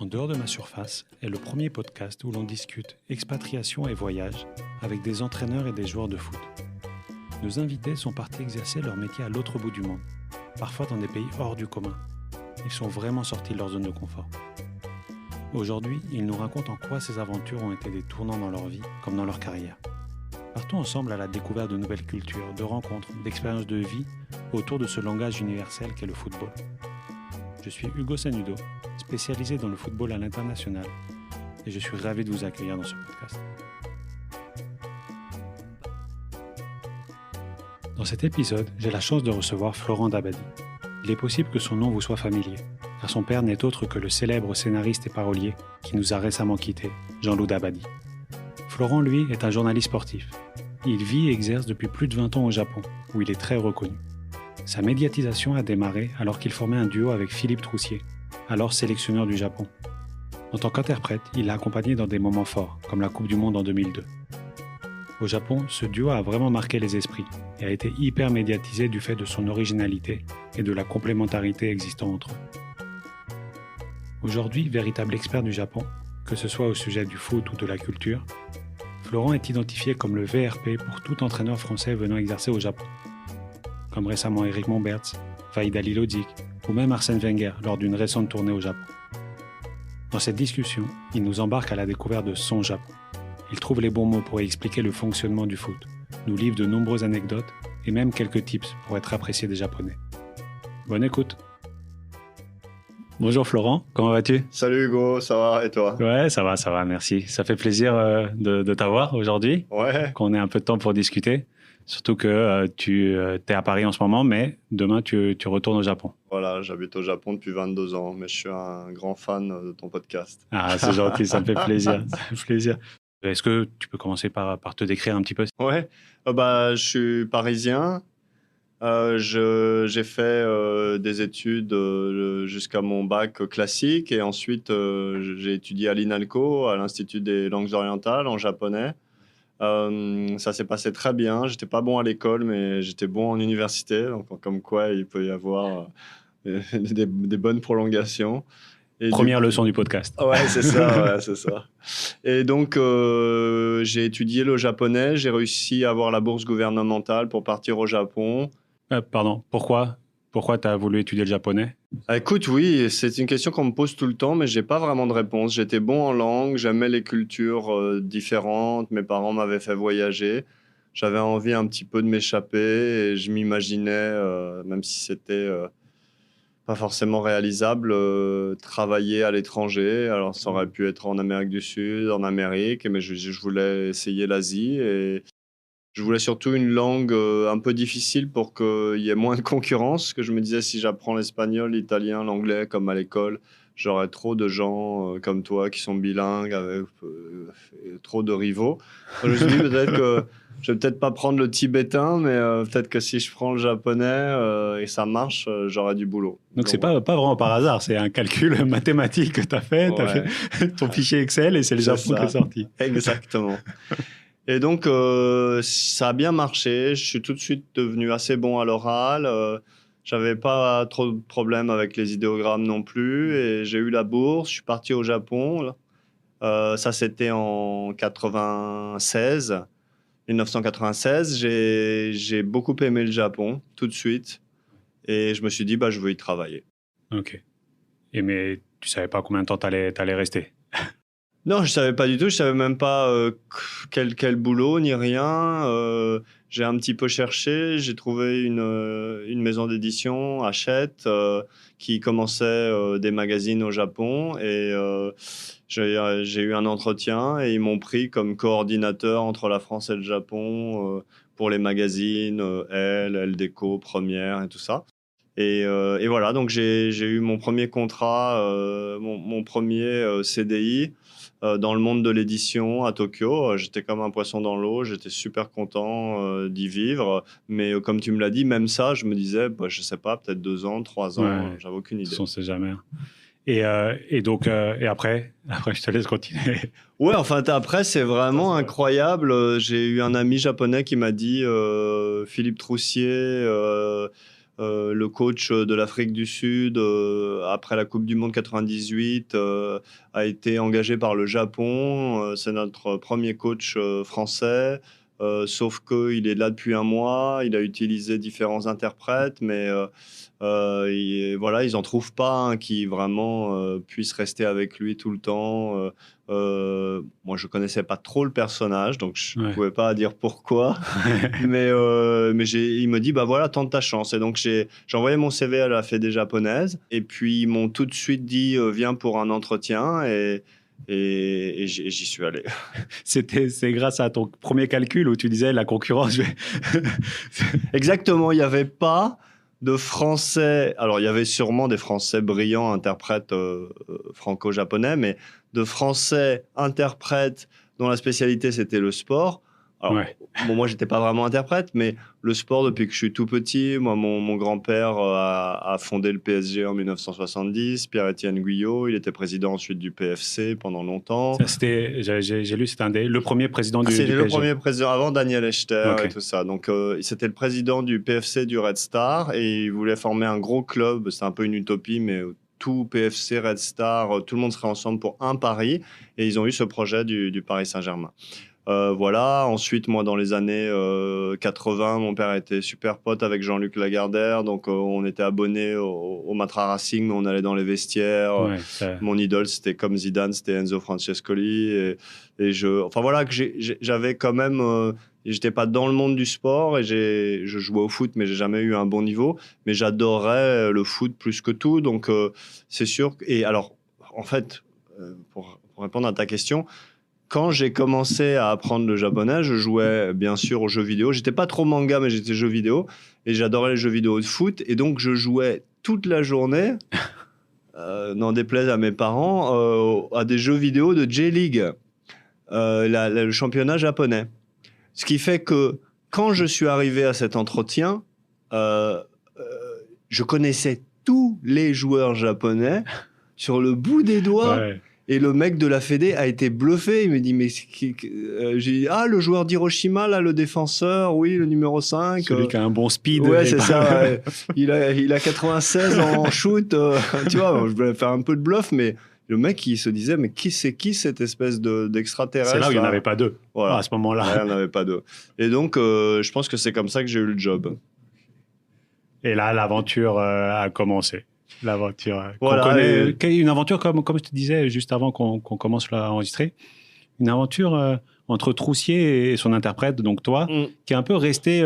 En dehors de ma surface est le premier podcast où l'on discute expatriation et voyage avec des entraîneurs et des joueurs de foot. Nos invités sont partis exercer leur métier à l'autre bout du monde, parfois dans des pays hors du commun. Ils sont vraiment sortis de leur zone de confort. Aujourd'hui, ils nous racontent en quoi ces aventures ont été des tournants dans leur vie comme dans leur carrière. Partons ensemble à la découverte de nouvelles cultures, de rencontres, d'expériences de vie autour de ce langage universel qu'est le football. Je suis Hugo Sanudo, spécialisé dans le football à l'international, et je suis ravi de vous accueillir dans ce podcast. Dans cet épisode, j'ai la chance de recevoir Florent Dabadi. Il est possible que son nom vous soit familier, car son père n'est autre que le célèbre scénariste et parolier qui nous a récemment quittés, Jean-Loup Dabadi. Florent, lui, est un journaliste sportif. Il vit et exerce depuis plus de 20 ans au Japon, où il est très reconnu. Sa médiatisation a démarré alors qu'il formait un duo avec Philippe Troussier, alors sélectionneur du Japon. En tant qu'interprète, il l'a accompagné dans des moments forts, comme la Coupe du Monde en 2002. Au Japon, ce duo a vraiment marqué les esprits et a été hyper médiatisé du fait de son originalité et de la complémentarité existant entre eux. Aujourd'hui, véritable expert du Japon, que ce soit au sujet du foot ou de la culture, Florent est identifié comme le VRP pour tout entraîneur français venant exercer au Japon, comme récemment Eric Momberts, Vahid Halilhodžić ou même Arsène Wenger lors d'une récente tournée au Japon. Dans cette discussion, il nous embarque à la découverte de son Japon. Il trouve les bons mots pour expliquer le fonctionnement du foot, nous livre de nombreuses anecdotes et même quelques tips pour être apprécié des Japonais. Bonne écoute. Bonjour Florent, comment vas-tu ? Salut Hugo, ça va et toi ? Ouais, ça va, merci. Ça fait plaisir de t'avoir aujourd'hui, qu'on ait un peu de temps pour discuter. Surtout que tu es à Paris en ce moment, mais demain tu retournes au Japon. Voilà, j'habite au Japon depuis 22 ans, mais je suis un grand fan de ton podcast. Ah, c'est gentil, ça me fait plaisir. Est-ce que tu peux commencer par te décrire un petit peu ? Ouais, je suis parisien. J'ai fait des études jusqu'à mon bac classique et ensuite j'ai étudié à l'INALCO, à l'Institut des langues orientales en japonais. Ça s'est passé très bien. J'étais pas bon à l'école, mais j'étais bon en université. Donc, comme quoi, il peut y avoir des bonnes prolongations. Et Première leçon du podcast. Ouais, c'est ça, c'est ça. Et donc, j'ai étudié le japonais. J'ai réussi à avoir la bourse gouvernementale pour partir au Japon. Pardon, pourquoi tu as voulu étudier le japonais ? Écoute, oui, c'est une question qu'on me pose tout le temps, mais j'ai pas vraiment de réponse. J'étais bon en langue, j'aimais les cultures différentes, mes parents m'avaient fait voyager. J'avais envie un petit peu de m'échapper et je m'imaginais, même si c'était pas forcément réalisable, travailler à l'étranger. Alors ça aurait pu être en Amérique du Sud, en Amérique, mais je voulais essayer l'Asie et je voulais surtout une langue un peu difficile pour qu'il y ait moins de concurrence. Que je me disais, si j'apprends l'espagnol, l'italien, l'anglais, comme à l'école, j'aurais trop de gens comme toi qui sont bilingues, avec trop de rivaux. Je me suis dit, peut-être que je vais peut-être pas prendre le tibétain, mais peut-être que si je prends le japonais et ça marche, j'aurai du boulot. Donc c'est pas vraiment par hasard, c'est un calcul mathématique que tu as fait. Tu as fait ton fichier Excel et c'est le Japon qui est sorti. Exactement. Et donc, ça a bien marché. Je suis tout de suite devenu assez bon à l'oral. J'avais pas trop de problèmes avec les idéogrammes non plus. Et j'ai eu la bourse. Je suis parti au Japon. Ça, c'était en 1996. J'ai beaucoup aimé le Japon, tout de suite. Et je me suis dit, je veux y travailler. Ok. Mais tu savais pas combien de temps t'allais rester ? Non, je savais pas du tout. Je savais même pas quel boulot ni rien. J'ai un petit peu cherché. J'ai trouvé une maison d'édition, Hachette, qui commençait des magazines au Japon. Et j'ai eu un entretien et ils m'ont pris comme coordinateur entre la France et le Japon pour les magazines Elle Déco, Première et tout ça. Et voilà, donc j'ai eu mon premier contrat, mon premier CDI. Dans le monde de l'édition à Tokyo. J'étais comme un poisson dans l'eau, j'étais super content d'y vivre. Mais comme tu me l'as dit, même ça, je me disais, je sais pas, peut-être 2 ans, 3 ans, j'avais aucune idée. On ne sait jamais. Et après, je te laisse continuer. Ouais, enfin, après, c'est vraiment incroyable. J'ai eu un ami japonais qui m'a dit, Philippe Troussier, le coach de l'Afrique du Sud, après la Coupe du Monde 98, a été engagé par le Japon. C'est notre premier coach français. Sauf qu'il est là depuis un mois, il a utilisé différents interprètes, mais voilà, ils n'en trouvent pas un qui vraiment puisse rester avec lui tout le temps. Moi, je ne connaissais pas trop le personnage, donc je ne pouvais pas dire pourquoi. mais il me dit, bah voilà, tente ta chance. Et donc, j'ai envoyé mon CV à la Fédé japonaise, et puis ils m'ont tout de suite dit, viens pour un entretien, et j'y suis allé. C'est grâce à ton premier calcul où tu disais la concurrence. Exactement, il n'y avait pas de Français. Alors, il y avait sûrement des Français brillants, interprètes franco-japonais, mais de Français interprètes dont la spécialité c'était le sport. Alors, bon, moi, j'étais pas vraiment interprète, mais le sport, depuis que je suis tout petit, moi, mon grand-père a fondé le PSG en 1970, Pierre-Étienne Guyot, il était président ensuite du PFC pendant longtemps. J'ai lu, c'était le premier président du PSG. C'était le premier président, avant Daniel Echter et tout ça. Donc, c'était le président du PFC du Red Star, et il voulait former un gros club, c'est un peu une utopie, mais tout PFC, Red Star, tout le monde serait ensemble pour un pari, et ils ont eu ce projet du Paris Saint-Germain. Voilà. Ensuite, moi, dans les années 80, mon père était super pote avec Jean-Luc Lagardère, donc on était abonnés au Matra Racing, mais on allait dans les vestiaires. Mon idole, c'était comme Zidane, c'était Enzo Francescoli, enfin voilà, que j'avais quand même. J'étais pas dans le monde du sport, et je jouais au foot, mais j'ai jamais eu un bon niveau. Mais j'adorais le foot plus que tout, donc c'est sûr. Et alors, en fait, pour répondre à ta question. Quand j'ai commencé à apprendre le japonais, je jouais bien sûr aux jeux vidéo. J'étais pas trop manga, mais j'étais jeux vidéo. Et j'adorais les jeux vidéo de foot. Et donc, je jouais toute la journée, n'en déplaise à mes parents, à des jeux vidéo de J-League, le championnat japonais. Ce qui fait que quand je suis arrivé à cet entretien, je connaissais tous les joueurs japonais sur le bout des doigts. Ouais. Et le mec de la Fédé a été bluffé. Il me dit, mais j'ai dit, le joueur d'Hiroshima, là, le défenseur, oui, le numéro 5. Celui qui a un bon speed. Ouais, c'est ça. Ouais. Il a 96 en shoot. Tu vois, je voulais faire un peu de bluff, mais le mec, il se disait, mais c'est qui cette espèce d'extraterrestre? C'est là où il n'y en avait pas deux. Voilà. À ce moment-là. Ouais, il n'y en avait pas deux. Et donc, je pense que c'est comme ça que j'ai eu le job. Et là, l'aventure a commencé. L'aventure. Voilà, une aventure, comme je te disais juste avant qu'on commence à enregistrer, une aventure entre Troussier et son interprète, donc toi, qui est un peu resté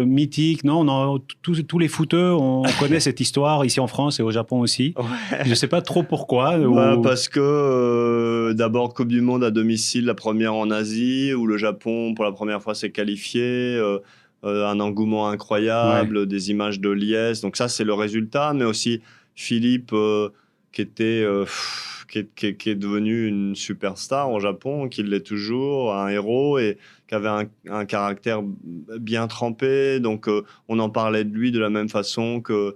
mythique. Non, tous les footeux, on connaît cette histoire ici en France et au Japon aussi. Ouais. Je ne sais pas trop pourquoi. Parce que d'abord, Coupe du Monde à domicile, la première en Asie, où le Japon, pour la première fois, s'est qualifié. Un engouement incroyable, des images de liesse. Donc ça, c'est le résultat, mais aussi Philippe, qui est devenu une superstar au Japon, qui l'est toujours, un héros, et qui avait un caractère bien trempé. Donc, on en parlait de lui de la même façon que...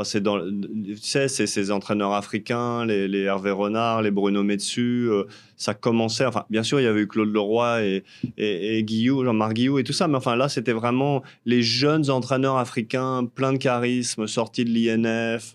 c'est ces entraîneurs africains, les Hervé Renard, les Bruno Metsu, ça commençait... Enfin, bien sûr, il y avait eu Claude Leroy et Guillou, Jean-Marc Guillou et tout ça, mais enfin, là, c'était vraiment les jeunes entraîneurs africains, pleins de charisme, sortis de l'INF,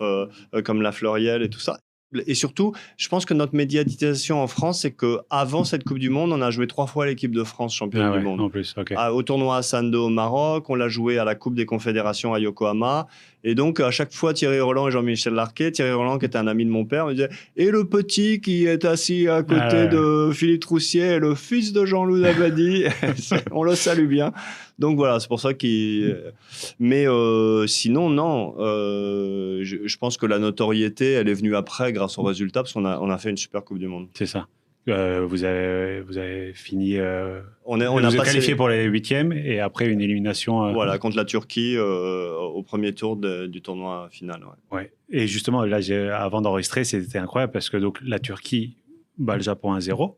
comme La Fleuriel et tout ça. Et surtout, je pense que notre médiatisation en France, c'est qu'avant cette Coupe du Monde, on a joué 3 fois l'équipe de France championne du monde. En plus, okay. Au tournoi à Sando au Maroc, on l'a joué à la Coupe des Confédérations à Yokohama. Et donc, à chaque fois, Thierry Roland et Jean-Michel Larquet, Thierry Roland, qui était un ami de mon père, me disait « Et le petit qui est assis à côté de Philippe Troussier, le fils de Jean-Loup Dabadi, on le salue bien. » Donc voilà, c'est pour ça qu'il... Mais sinon, non. Je pense que la notoriété, elle est venue après grâce aux résultats, parce qu'on a fait une super Coupe du Monde. C'est ça. Vous avez fini... vous êtes qualifié pour les 8e et après une élimination... Voilà, contre la Turquie au premier tour du tournoi final. Ouais. Et justement, là, avant d'enregistrer, c'était incroyable parce que donc, la Turquie bat le Japon 1-0.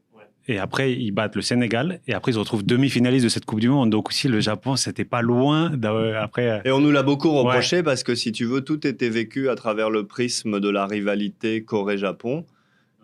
Et après, ils battent le Sénégal. Et après, ils se retrouvent demi-finalistes de cette Coupe du Monde. Donc aussi, le Japon, c'était pas loin. Après. Et on nous l'a beaucoup reproché parce que, si tu veux, tout était vécu à travers le prisme de la rivalité Corée-Japon.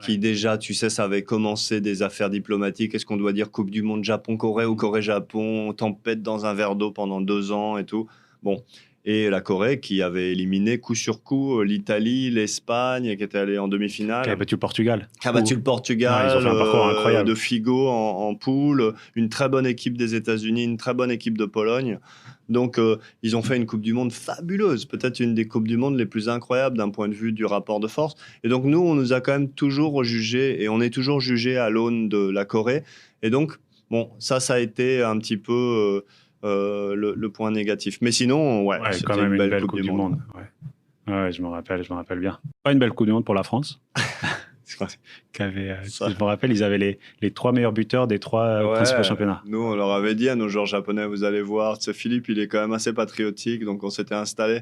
Qui déjà, tu sais, ça avait commencé des affaires diplomatiques. Est-ce qu'on doit dire Coupe du Monde Japon-Corée ou Corée-Japon, tempête dans un verre d'eau pendant 2 ans et tout. Bon. et la Corée qui avait éliminé coup sur coup l'Italie, l'Espagne, et qui était allée en demi-finale. Qui a battu le Portugal. Qui a battu le Portugal, ils ont fait un parcours incroyable. de Figo en poule, une très bonne équipe des États-Unis, une très bonne équipe de Pologne. Donc, ils ont fait une Coupe du Monde fabuleuse, peut-être une des Coupes du Monde les plus incroyables d'un point de vue du rapport de force. Et donc, nous, on nous a quand même toujours jugé, et on est toujours jugé à l'aune de la Corée. Et donc, bon, ça a été un petit peu le point négatif. Mais sinon, ouais quand c'était même une belle Coupe du Monde. Ouais, je me rappelle bien. Pas une belle Coupe du Monde pour la France. Je me rappelle, ils avaient les 3 meilleurs buteurs des 3 principaux championnats. Nous, on leur avait dit à nos joueurs japonais, vous allez voir, ce Philippe, il est quand même assez patriotique. Donc, on s'était installé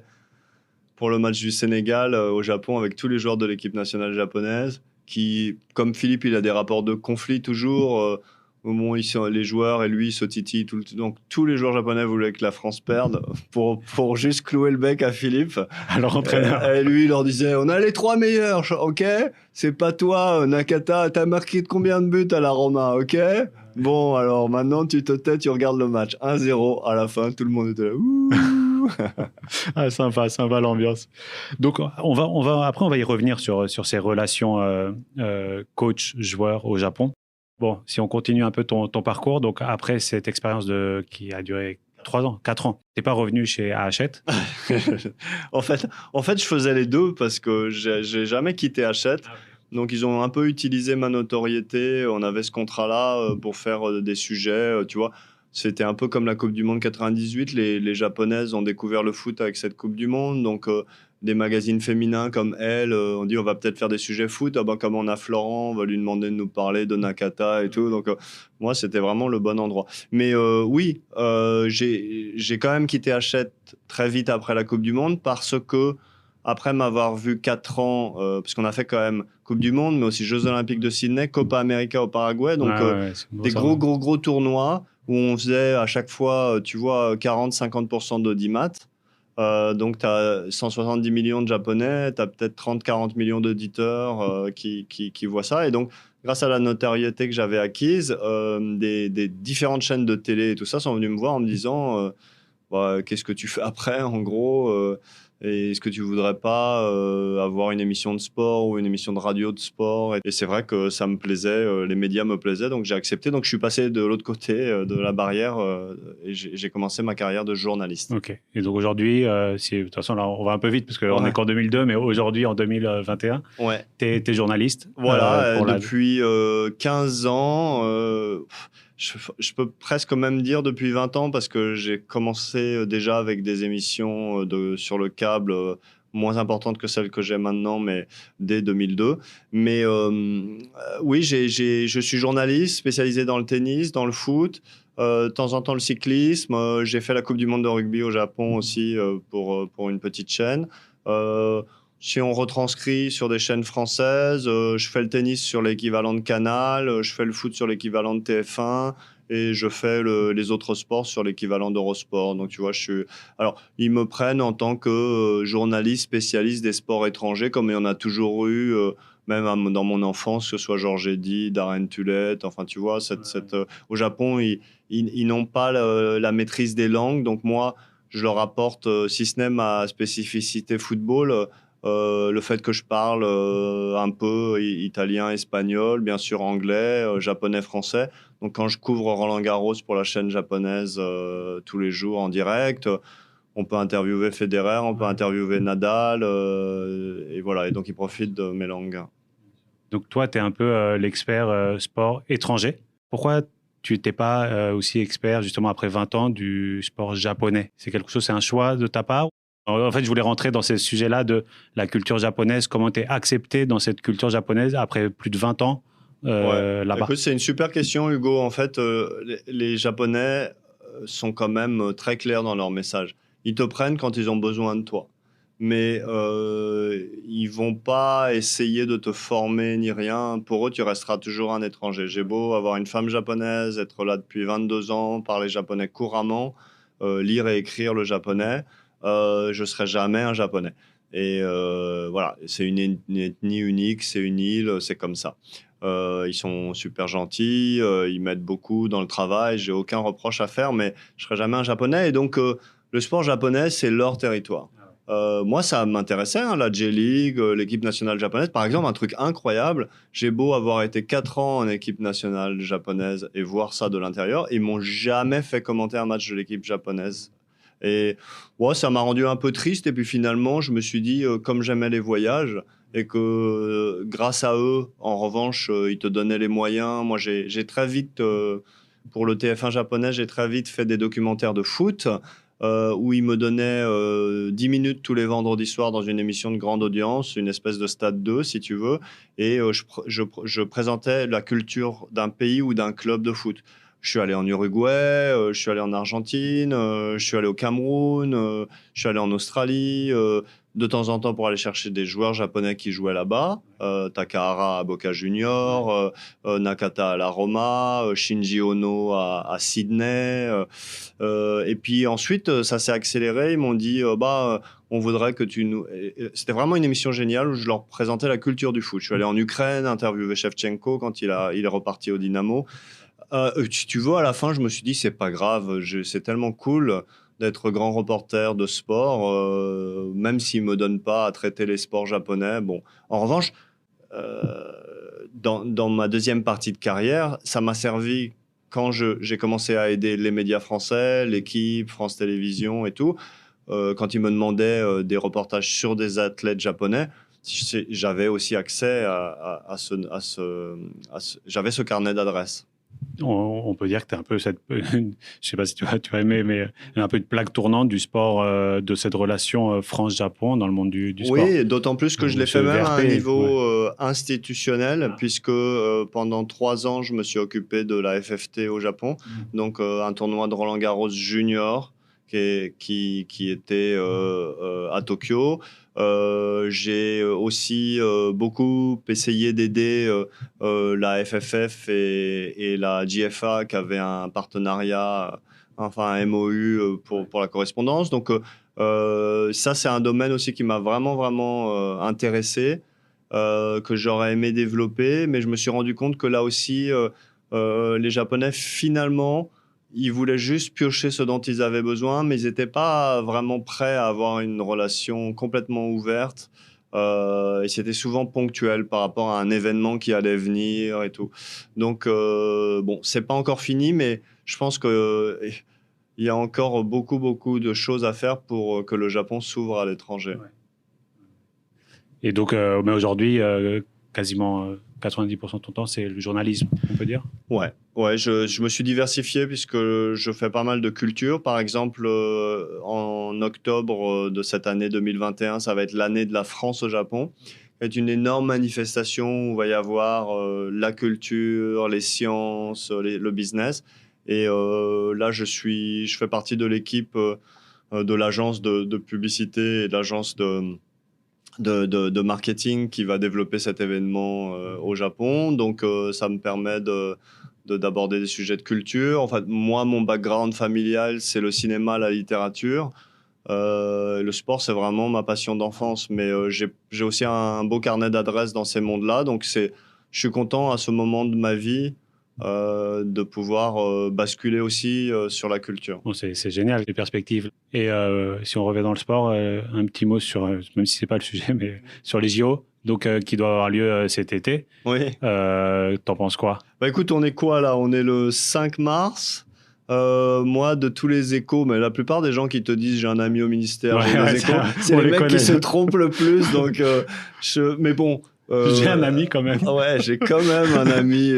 pour le match du Sénégal au Japon avec tous les joueurs de l'équipe nationale japonaise qui, comme Philippe, il a des rapports de conflit toujours. Au moment où les joueurs et lui ils se titillent tout le temps. Donc tous les joueurs japonais voulaient que la France perde pour juste clouer le bec à Philippe. Alors entraîneur. Et lui il leur disait on a les 3 meilleurs, ok. C'est pas toi Nakata. T'as marqué combien de buts à la Roma, ok. Bon alors maintenant tu te tais, tu regardes le match 1-0 à la fin, tout le monde était là. Ouh. Sympa l'ambiance. Donc après on va y revenir sur ces relations coach-joueur au Japon. Bon, si on continue un peu ton parcours, donc après cette expérience qui a duré 3 ans, 4 ans, t'es pas revenu chez Hachette? en fait, je faisais les deux parce que j'ai jamais quitté Hachette. Donc, ils ont un peu utilisé ma notoriété. On avait ce contrat-là pour faire des sujets, tu vois. C'était un peu comme la Coupe du Monde 98. Les Japonaises ont découvert le foot avec cette Coupe du Monde. Donc, des magazines féminins comme Elle, on dit on va peut-être faire des sujets foot. Ah ben, comme on a Florent, on va lui demander de nous parler de Nakata et tout. Donc, moi, c'était vraiment le bon endroit. Mais oui, j'ai quand même quitté Hachette très vite après la Coupe du Monde parce que, après m'avoir vu 4 ans, parce qu'on a fait quand même Coupe du Monde, mais aussi Jeux Olympiques de Sydney, Copa América au Paraguay, donc des gros tournois où on faisait à chaque fois, tu vois, 40-50% d'audimat. Donc, tu as 170 millions de Japonais, tu as peut-être 30-40 millions d'auditeurs qui voient ça. Et donc, grâce à la notoriété que j'avais acquise, des différentes chaînes de télé et tout ça sont venus me voir en me disant qu'est-ce que tu fais après, en gros et est-ce que tu voudrais pas avoir une émission de sport ou une émission de radio de sport? Et c'est vrai que ça me plaisait, les médias me plaisaient, donc j'ai accepté. Donc je suis passé de l'autre côté de la barrière et j'ai commencé ma carrière de journaliste. Ok. Et donc aujourd'hui, de toute façon là on va un peu vite parce qu'on est qu'en 2002, mais aujourd'hui en 2021, t'es journaliste. Voilà, depuis 15 ans. Je peux presque même dire depuis 20 ans parce que j'ai commencé déjà avec des émissions sur le câble moins importantes que celles que j'ai maintenant, mais dès 2002. Mais oui, je suis journaliste spécialisé dans le tennis, dans le foot, de temps en temps le cyclisme. J'ai fait la Coupe du Monde de rugby au Japon aussi pour une petite chaîne. Si on retranscrit sur des chaînes françaises, je fais le tennis sur l'équivalent de Canal, je fais le foot sur l'équivalent de TF1 et je fais les autres sports sur l'équivalent d'Eurosport. Donc, tu vois, Alors, ils me prennent en tant que journaliste spécialiste des sports étrangers, comme il y en a toujours eu, même dans mon enfance, que ce soit Georges Eddy, Darren Tulette. Enfin, tu vois, au Japon, ils n'ont pas la maîtrise des langues. Donc, moi, je leur apporte, si ce n'est ma spécificité football, le fait que je parle un peu italien, espagnol, bien sûr anglais, japonais, français. Donc quand je couvre Roland Garros pour la chaîne japonaise tous les jours en direct, on peut interviewer Federer, on peut interviewer Nadal, et voilà. Et donc ils profitent de mes langues. Donc toi, tu es un peu l'expert sport étranger. Pourquoi tu n'étais pas aussi expert justement après 20 ans du sport japonais? C'est un choix de ta part? En fait, je voulais rentrer dans ces sujets-là de la culture japonaise. Comment tu es accepté dans cette culture japonaise après plus de 20 ans là-bas? Écoute, c'est une super question, Hugo. En fait, les Japonais sont quand même très clairs dans leur message. Ils te prennent quand ils ont besoin de toi. Mais ils vont pas essayer de te former ni rien. Pour eux, tu resteras toujours un étranger. J'ai beau avoir une femme japonaise, être là depuis 22 ans, parler japonais couramment, lire et écrire le japonais. Je serai jamais un japonais. Et voilà, c'est une ethnie unique, c'est une île, c'est comme ça. Ils sont super gentils, ils m'aident beaucoup dans le travail, j'ai aucun reproche à faire, mais je serai jamais un japonais. Et donc, Le sport japonais, c'est leur territoire. Moi, ça m'intéressait, hein, la J-League, l'équipe nationale japonaise. Par exemple, un truc incroyable, j'ai beau avoir été 4 ans en équipe nationale japonaise et voir ça de l'intérieur, ils m'ont jamais fait commenter un match de l'équipe japonaise. Et ouais, ça m'a rendu un peu triste. Et puis finalement, je me suis dit, comme j'aimais les voyages, et que grâce à eux, en revanche, ils te donnaient les moyens. Moi, j'ai très vite, pour le TF1 japonais, j'ai très vite fait des documentaires de foot où ils me donnaient 10 minutes tous les vendredis soirs dans une émission de grande audience, une espèce de stade 2, si tu veux, et je présentais la culture d'un pays ou d'un club de foot. Je suis allé en Uruguay, je suis allé en Argentine, je suis allé au Cameroun, je suis allé en Australie, de temps en temps pour aller chercher des joueurs japonais qui jouaient là-bas, Takahara à Boca Juniors, Nakata à la Roma, Shinji Ono à Sydney. Et puis ensuite, ça s'est accéléré. Ils m'ont dit, on voudrait que tu nous... C'était vraiment une émission géniale où je leur présentais la culture du foot. Je suis allé en Ukraine, interviewer Shevchenko quand il est reparti au Dynamo. Si tu veux, à la fin, je me suis dit, c'est pas grave, c'est tellement cool d'être grand reporter de sport, même s'ils me donnent pas à traiter les sports japonais. Bon, en revanche, dans ma deuxième partie de carrière, ça m'a servi quand j'ai commencé à aider les médias français, l'équipe, France Télévisions et tout. Quand ils me demandaient des reportages sur des athlètes japonais, j'avais aussi accès j'avais ce carnet d'adresses. On peut dire que tu es un peu je sais pas si tu vas aimer, mais un peu une plaque tournante du sport, de cette relation France-Japon dans le monde du sport. Oui, d'autant plus que je l'ai fait même VRP, à un niveau institutionnel, puisque pendant 3 ans, je me suis occupé de la FFT au Japon, donc un tournoi de Roland-Garros junior qui était à Tokyo. J'ai aussi beaucoup essayé d'aider la FFF et la JFA qui avaient un partenariat, enfin un MOU pour la correspondance. Donc ça, c'est un domaine aussi qui m'a vraiment, vraiment intéressé, que j'aurais aimé développer, mais je me suis rendu compte que là aussi, les Japonais, finalement, ils voulaient juste piocher ce dont ils avaient besoin, mais ils n'étaient pas vraiment prêts à avoir une relation complètement ouverte. Et c'était souvent ponctuel par rapport à un événement qui allait venir et tout. Donc, bon, c'est pas encore fini, mais je pense que il y a encore beaucoup, beaucoup de choses à faire pour que le Japon s'ouvre à l'étranger. Ouais. Et donc, mais aujourd'hui, quasiment 90% de ton temps, c'est le journalisme, on peut dire. Ouais, je me suis diversifié puisque je fais pas mal de culture. Par exemple, en octobre de cette année 2021, ça va être l'année de la France au Japon. C'est une énorme manifestation où il va y avoir la culture, les sciences, le business. Et là, je fais partie de l'équipe de l'agence de publicité et de l'agence de marketing qui va développer cet événement au Japon. Donc, ça me permet d'aborder des sujets de culture. En fait, moi, mon background familial, c'est le cinéma, la littérature. Le sport, c'est vraiment ma passion d'enfance. Mais j'ai aussi un beau carnet d'adresses dans ces mondes-là. Donc, je suis content à ce moment de ma vie de pouvoir basculer aussi sur la culture. Bon, c'est génial, les perspectives. Et si on revient dans le sport, un petit mot sur, même si c'est pas le sujet, mais sur les JO, donc qui doivent avoir lieu cet été. Oui. T'en penses quoi? Bah écoute, on est quoi là? On est le 5 mars. Moi, de tous les échos, mais la plupart des gens qui te disent j'ai un ami au ministère, Ouais, des échos, c'est les mecs qui se trompent le plus. Donc, mais bon. J'ai un ami quand même. Ouais, j'ai quand même un ami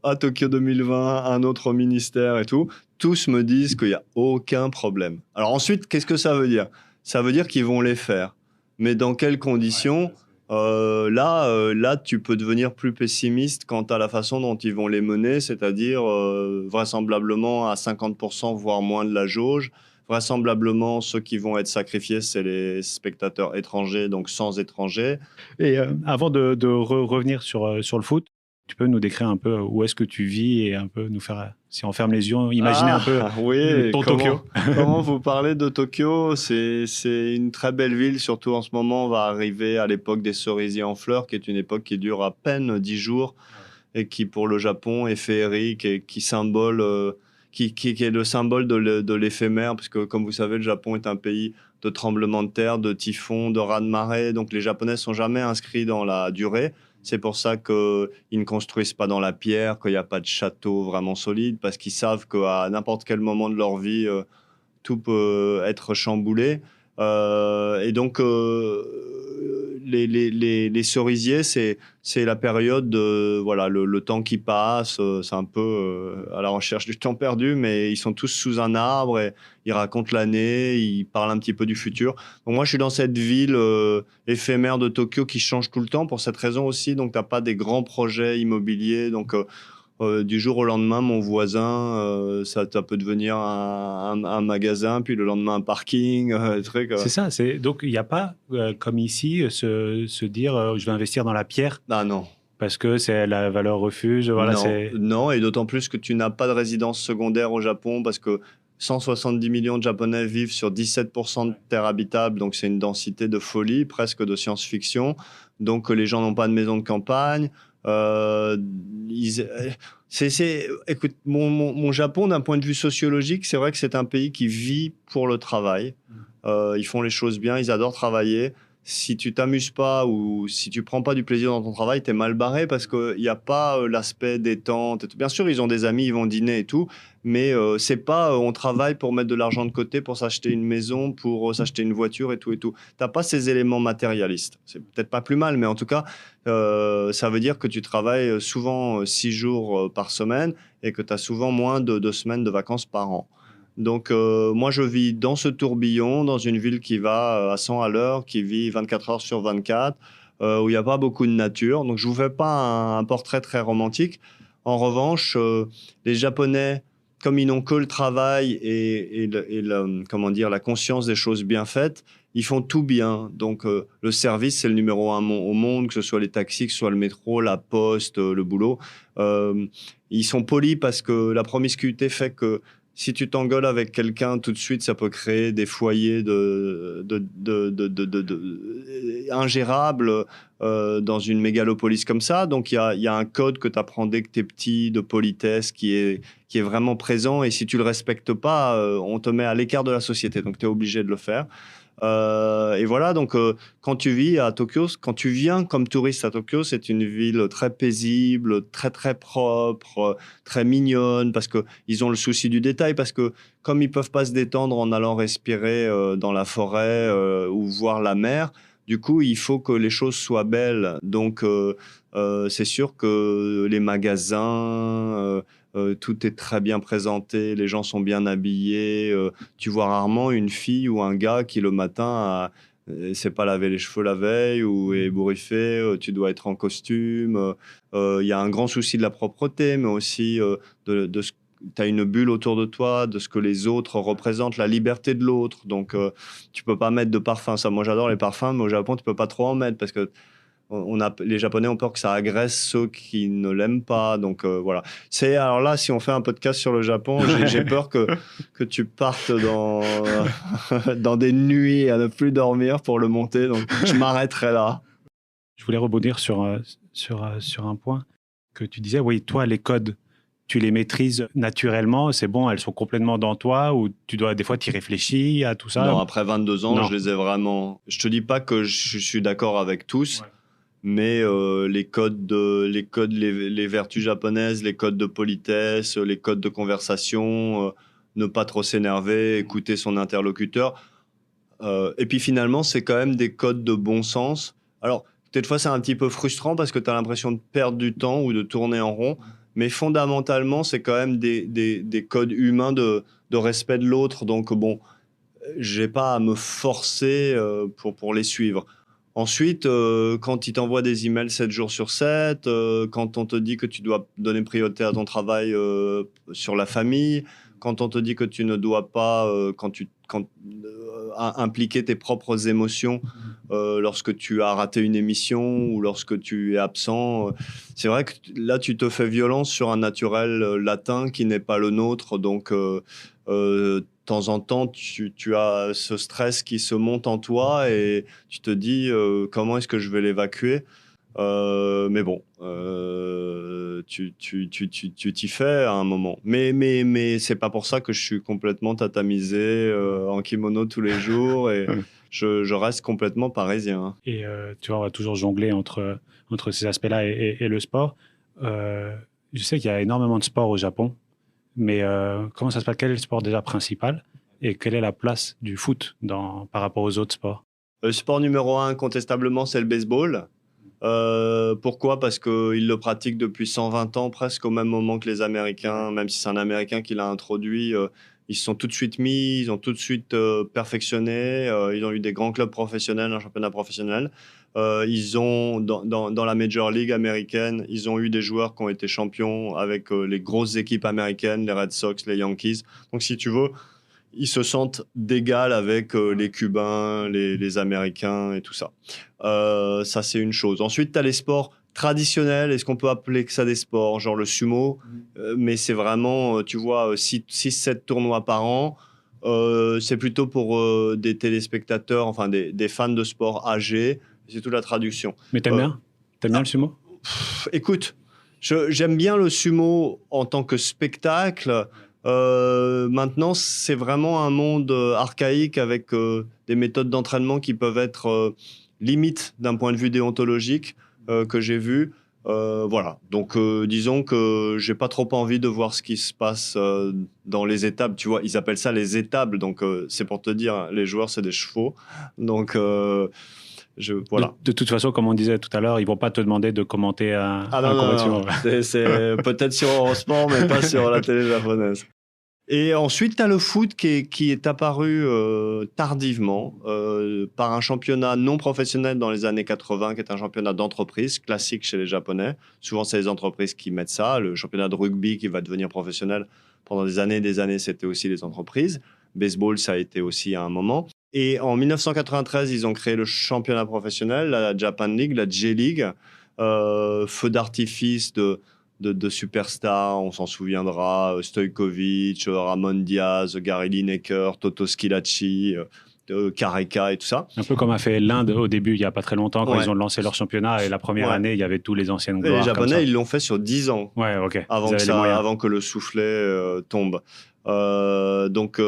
à Tokyo 2020, un autre au ministère et tout. Tous me disent qu'il n'y a aucun problème. Alors ensuite, qu'est-ce que ça veut dire? Ça veut dire qu'ils vont les faire. Mais dans quelles conditions? Là, tu peux devenir plus pessimiste quant à la façon dont ils vont les mener, c'est-à-dire vraisemblablement à 50%, voire moins de la jauge. Vraisemblablement, ceux qui vont être sacrifiés, c'est les spectateurs étrangers, donc sans étrangers. Et avant de revenir sur le foot, tu peux nous décrire un peu où est-ce que tu vis et un peu nous faire, si on ferme les yeux, imaginer un peu ton Tokyo. Comment vous parlez de Tokyo? C'est une très belle ville, surtout en ce moment. On va arriver à l'époque des cerisiers en fleurs, qui est une époque qui dure à peine 10 jours et qui, pour le Japon, est féerique et qui qui est le symbole de l'éphémère, parce que comme vous savez, le Japon est un pays de tremblements de terre, de typhons, de raz-de-marée. Donc les Japonais sont jamais inscrits dans la durée. C'est pour ça qu'ils ne construisent pas dans la pierre, qu'il n'y a pas de château vraiment solide, parce qu'ils savent qu'à n'importe quel moment de leur vie, tout peut être chamboulé. Et donc, les cerisiers, c'est la période de voilà, le temps qui passe. C'est un peu à la recherche du temps perdu, mais ils sont tous sous un arbre et ils racontent l'année, ils parlent un petit peu du futur. Donc moi, je suis dans cette ville éphémère de Tokyo qui change tout le temps pour cette raison aussi. Donc, tu n'as pas des grands projets immobiliers. Donc, du jour au lendemain, mon voisin, ça peut devenir un magasin, puis le lendemain un parking, truc. C'est ça. Donc, il n'y a pas, comme ici, se dire je vais investir dans la pierre Ah non. parce que c'est la valeur refuge. Voilà, non, et d'autant plus que tu n'as pas de résidence secondaire au Japon parce que 170 millions de Japonais vivent sur 17% de terres habitables, donc c'est une densité de folie, presque de science-fiction. Donc les gens n'ont pas de maison de campagne. Écoute, mon Japon, d'un point de vue sociologique, c'est vrai que c'est un pays qui vit pour le travail. Ils font les choses bien, ils adorent travailler. Si tu t'amuses pas ou si tu prends pas du plaisir dans ton travail, t'es mal barré parce qu'il n'y a pas l'aspect détente. Bien sûr, ils ont des amis, ils vont dîner et tout, mais c'est pas on travaille pour mettre de l'argent de côté, pour s'acheter une maison, pour s'acheter une voiture et tout et tout. T'as pas ces éléments matérialistes. C'est peut-être pas plus mal, mais en tout cas, ça veut dire que tu travailles souvent 6 jours par semaine et que tu as souvent moins de 2 semaines de vacances par an. Donc, moi, je vis dans ce tourbillon, dans une ville qui va à 100 à l'heure, qui vit 24 heures sur 24, où il n'y a pas beaucoup de nature. Donc, je ne vous fais pas un portrait très romantique. En revanche, les Japonais, comme ils n'ont que le travail et comment dire, la conscience des choses bien faites, ils font tout bien. Donc, le service, c'est le numéro 1 au monde, que ce soit les taxis, que ce soit le métro, la poste, le boulot. Ils sont polis parce que la promiscuité fait que si tu t'engueules avec quelqu'un, tout de suite, ça peut créer des foyers ingérables dans une mégalopolis comme ça. Donc, il y a un code que tu apprends dès que tu es petit, de politesse, qui est vraiment présent. Et si tu ne le respectes pas, on te met à l'écart de la société. Donc, tu es obligé de le faire. Et voilà, donc quand tu vis à Tokyo, quand tu viens comme touriste à Tokyo, c'est une ville très paisible, très très propre, très mignonne, parce qu'ils ont le souci du détail, parce que comme ils peuvent pas se détendre en allant respirer dans la forêt ou voir la mer, du coup, il faut que les choses soient belles. Donc, c'est sûr que les magasins, tout est très bien présenté, les gens sont bien habillés. Tu vois rarement une fille ou un gars qui le matin s'est pas lavé les cheveux la veille ou est ébouriffé. Tu dois être en costume. Il y a un grand souci de la propreté, mais aussi de ce tu as une bulle autour de toi, de ce que les autres représentent, la liberté de l'autre. Donc, tu peux pas mettre de parfum. Ça, moi, j'adore les parfums, mais au Japon, tu peux pas trop en mettre parce que les Japonais ont peur que ça agresse ceux qui ne l'aiment pas. Donc, voilà. Alors là, si on fait un podcast sur le Japon, j'ai peur que tu partes dans des nuits à ne plus dormir pour le monter. Donc, je m'arrêterai là. Je voulais rebondir sur un point que tu disais. Oui, toi, les codes, tu les maîtrises naturellement, c'est bon, elles sont complètement dans toi ou tu dois des fois t'y réfléchis à tout ça? Non, après 22 ans, je les ai vraiment. Je te dis pas que je suis d'accord avec tous, mais les codes, les vertus japonaises, les codes de politesse, les codes de conversation, ne pas trop s'énerver, écouter son interlocuteur. Et puis finalement, c'est quand même des codes de bon sens. Alors, peut-être fois, c'est un petit peu frustrant parce que tu as l'impression de perdre du temps ou de tourner en rond. Mais fondamentalement, c'est quand même des codes humains de respect de l'autre. Donc, bon, j'ai pas à me forcer pour les suivre. Ensuite, quand ils t'envoient des emails 7 jours sur 7, quand on te dit que tu dois donner priorité à ton travail sur la famille, quand on te dit que tu ne dois pas impliquer tes propres émotions lorsque tu as raté une émission ou lorsque tu es absent. C'est vrai que là, tu te fais violence sur un naturel latin qui n'est pas le nôtre. Donc, de temps en temps, tu as ce stress qui se monte en toi et tu te dis comment est-ce que je vais l'évacuer. Mais bon, tu t'y fais à un moment. Mais c'est pas pour ça que je suis complètement tatamisé en kimono tous les jours et je reste complètement parisien. Et tu vois, on va toujours jongler entre ces aspects-là et le sport. Je sais qu'il y a énormément de sports au Japon, mais comment ça se passe? Quel est le sport déjà principal et quelle est la place du foot par rapport aux autres sports? Le sport numéro un, incontestablement, c'est le baseball. Pourquoi? Parce qu'ils le pratiquent depuis 120 ans, presque au même moment que les Américains, même si c'est un Américain qui l'a introduit. Ils se sont tout de suite mis, ils ont tout de suite perfectionné, ils ont eu des grands clubs professionnels, un championnat professionnel. Ils ont, dans la Major League américaine, ils ont eu des joueurs qui ont été champions avec les grosses équipes américaines, les Red Sox, les Yankees. Donc si tu veux, ils se sentent d'égal avec les Cubains, les Américains et tout ça. Ça, c'est une chose. Ensuite, tu as les sports traditionnels. Est-ce qu'on peut appeler que ça des sports? Genre le sumo. Mais c'est vraiment, tu vois, 6-7 tournois par an. C'est plutôt pour des téléspectateurs, enfin des fans de sport âgés. C'est toute la traduction. Mais t'aimes bien? T'aimes bien le sumo? Écoute, j'aime bien le sumo en tant que spectacle. Maintenant, c'est vraiment un monde archaïque avec des méthodes d'entraînement qui peuvent être limites d'un point de vue déontologique que j'ai vu. Voilà. Donc, disons que j'ai pas trop envie de voir ce qui se passe dans les étables. Tu vois, ils appellent ça les étables. Donc, c'est pour te dire, les joueurs, c'est des chevaux. Donc, voilà. De toute façon, comme on disait tout à l'heure, ils vont pas te demander de commenter un non, combat de non. sumo. C'est peut-être sur Eurosport, mais pas sur la télé japonaise. Et ensuite, tu as le foot qui est apparu tardivement par un championnat non professionnel dans les années 80, qui est un championnat d'entreprise classique chez les Japonais. Souvent, c'est les entreprises qui mettent ça. Le championnat de rugby qui va devenir professionnel pendant des années, c'était aussi les entreprises. Baseball, ça a été aussi à un moment. Et en 1993, ils ont créé le championnat professionnel, la Japan League, la J-League, feu d'artifice de superstars, on s'en souviendra, Stojkovic, Ramon Diaz, Gary Lineker, Toto Schillaci, Carreca et tout ça. Un peu comme a fait l'Inde au début, il n'y a pas très longtemps, quand ils ont lancé leur championnat. Et la première année, il y avait tous les anciennes gloires. Les Japonais, ils l'ont fait sur 10 ans. Ouais, ok. Avant que le soufflet tombe. Donc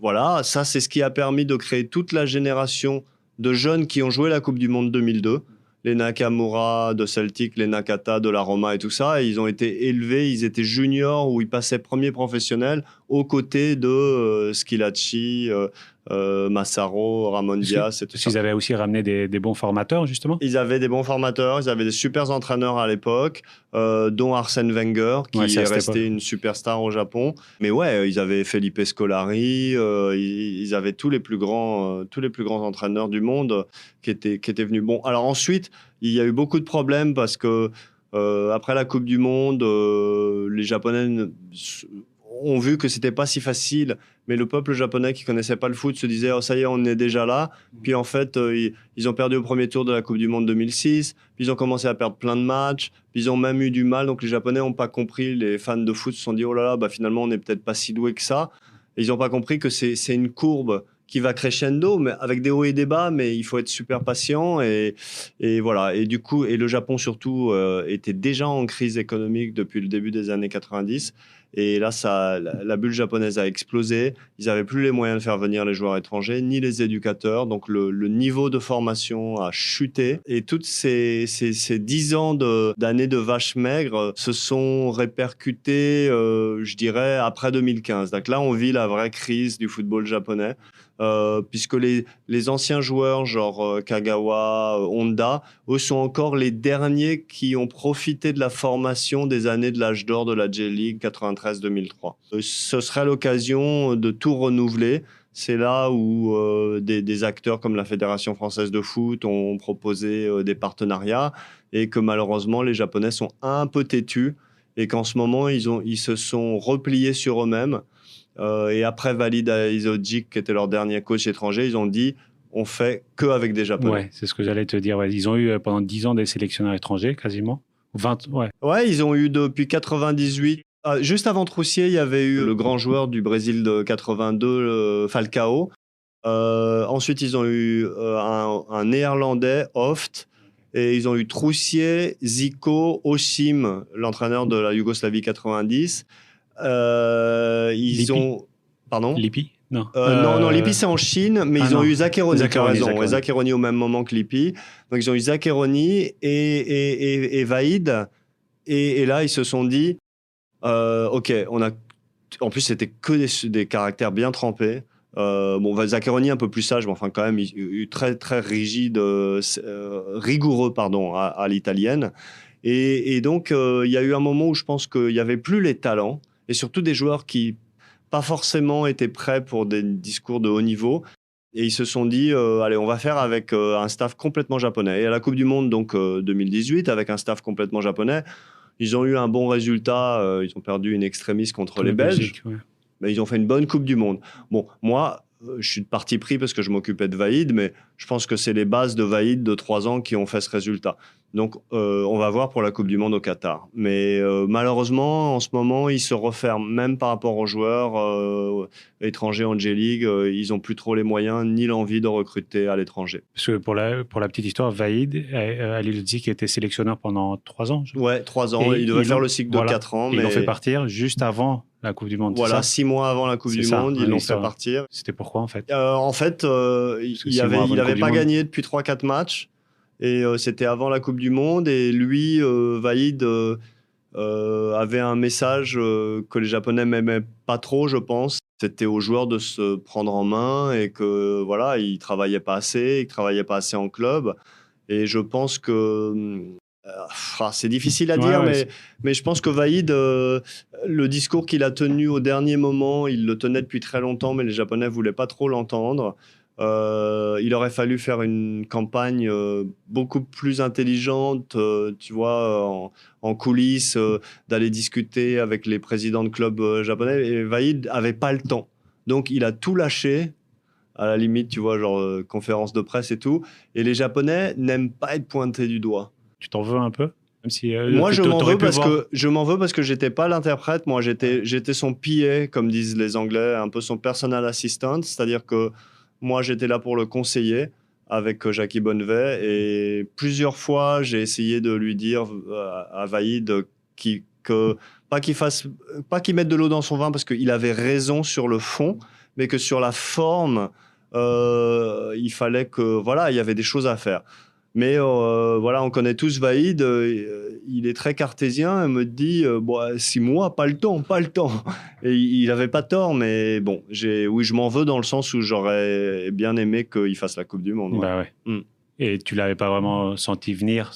voilà, ça c'est ce qui a permis de créer toute la génération de jeunes qui ont joué la Coupe du Monde 2002. Les Nakamura de Celtic, les Nakata de la Roma et tout ça. Et ils ont été élevés, ils étaient juniors ou ils passaient premier professionnel aux côtés de Schillaci, Massaro, Ramon Diaz et tout ça. Ils avaient aussi ramené des bons formateurs, justement? Ils avaient des bons formateurs, ils avaient des super entraîneurs à l'époque, dont Arsène Wenger, qui est resté une superstar au Japon. Mais ouais, ils avaient Felipe Scolari, ils avaient tous les plus grands entraîneurs du monde qui étaient venus. Bon, alors ensuite, il y a eu beaucoup de problèmes parce que après la Coupe du Monde, les Japonais ont vu que c'était pas si facile, mais le peuple japonais qui connaissait pas le foot se disait « Oh, ça y est, on est déjà là ». Puis en fait, ils ont perdu au premier tour de la Coupe du Monde 2006, puis ils ont commencé à perdre plein de matchs, puis ils ont même eu du mal. Donc les Japonais n'ont pas compris, les fans de foot se sont dit « Oh là là, bah, finalement, on n'est peut-être pas si doué que ça ». Et ils n'ont pas compris que c'est une courbe qui va crescendo, mais avec des hauts et des bas, mais il faut être super patient et voilà. Et du coup, et le Japon surtout était déjà en crise économique depuis le début des années 90. Et là, la bulle japonaise a explosé. Ils n'avaient plus les moyens de faire venir les joueurs étrangers, ni les éducateurs. Donc, le niveau de formation a chuté. Et toutes ces 10 ans d'années de vaches maigres se sont répercutés, je dirais, après 2015. Donc là, on vit la vraie crise du football japonais. Puisque les anciens joueurs, genre Kagawa, Honda, eux sont encore les derniers qui ont profité de la formation des années de l'âge d'or de la J-League 93-2003. Ce serait l'occasion de tout renouveler. C'est là où des acteurs comme la Fédération française de foot ont proposé des partenariats et que malheureusement les Japonais sont un peu têtus et qu'en ce moment ils se sont repliés sur eux-mêmes. Et après Walid Halilhodžić, qui était leur dernier coach étranger, ils ont dit on fait que avec des Japonais. Ouais, c'est ce que j'allais te dire. Ouais. Ils ont eu pendant 10 ans des sélectionneurs étrangers, quasiment. 20, ouais. Ouais, ils ont eu depuis 98. Juste avant Troussier, il y avait eu le grand joueur du Brésil de 82, Falcao. Ensuite, ils ont eu un Néerlandais, Hoft. Et ils ont eu Troussier, Zico, Osim, l'entraîneur de la Yougoslavie 90. Lippi. Pardon ? Lippi ? Non. Non, Lippi, c'est en Chine, mais ils ont eu Zaccheroni, tu as raison. Zaccheroni. Zaccheroni au même moment que Lippi. Donc, ils ont eu Zaccheroni et Vaïd. Et là, ils se sont dit, OK, en plus, c'était que des caractères bien trempés. Zaccheroni un peu plus sage, mais enfin quand même très très rigide, rigoureux à l'italienne. Et donc il y a eu un moment où je pense qu'il y avait plus les talents et surtout des joueurs qui pas forcément étaient prêts pour des discours de haut niveau. Et ils se sont dit, allez, on va faire avec un staff complètement japonais. Et à la Coupe du Monde, donc 2018, avec un staff complètement japonais, ils ont eu un bon résultat. Ils ont perdu une extremis contre les Belges. Ouais. Mais ils ont fait une bonne Coupe du Monde. Bon, moi, je suis de parti pris parce que je m'occupais de Vaïd, mais je pense que c'est les bases de Vaïd de 3 ans qui ont fait ce résultat. Donc, on va voir pour la Coupe du Monde au Qatar. Mais malheureusement, en ce moment, ils se referment, même par rapport aux joueurs étrangers en J-League. Ils n'ont plus trop les moyens ni l'envie de recruter à l'étranger. Parce que pour la petite histoire, Vaïd Halilhodžić était sélectionneur pendant 3 ans. Ouais, 3 ans. Il devait faire le cycle de 4 ans. Ils l'ont fait partir juste avant la Coupe du Monde. Voilà, 6 mois avant la Coupe du Monde, ils l'ont fait partir. C'était pourquoi en fait il n'avait pas gagné depuis 3-4 matchs. Et c'était avant la Coupe du Monde. Et lui, Vaïd, avait un message que les Japonais n'aimaient pas trop, je pense. C'était aux joueurs de se prendre en main et que voilà, ils travaillaient pas assez, ils travaillaient pas assez en club. Et je pense que c'est difficile à dire, mais je pense que Vaïd, le discours qu'il a tenu au dernier moment, il le tenait depuis très longtemps, mais les Japonais voulaient pas trop l'entendre. Il aurait fallu faire une campagne beaucoup plus intelligente, tu vois, en coulisses, d'aller discuter avec les présidents de clubs japonais. Et Vaïd avait pas le temps. Donc, il a tout lâché, à la limite, tu vois, genre conférence de presse et tout. Et les Japonais n'aiment pas être pointés du doigt. Tu t'en veux un peu ? Même si, moi, je m'en veux parce que j'étais pas l'interprète. Moi, j'étais son PA, comme disent les Anglais, un peu son personal assistant. C'est-à-dire que moi, j'étais là pour le conseiller avec Jackie Bonnevet. Et plusieurs fois, j'ai essayé de lui dire à Vaïd pas qu'il mette de l'eau dans son vin parce qu'il avait raison sur le fond, mais que sur la forme, il fallait il y avait des choses à faire. Mais on connaît tous Vaïd, il est très cartésien et me dit 6 mois, pas le temps. Et il n'avait pas tort, mais bon, je m'en veux dans le sens où j'aurais bien aimé qu'il fasse la Coupe du Monde. Bah ouais. Et tu l'avais pas vraiment senti venir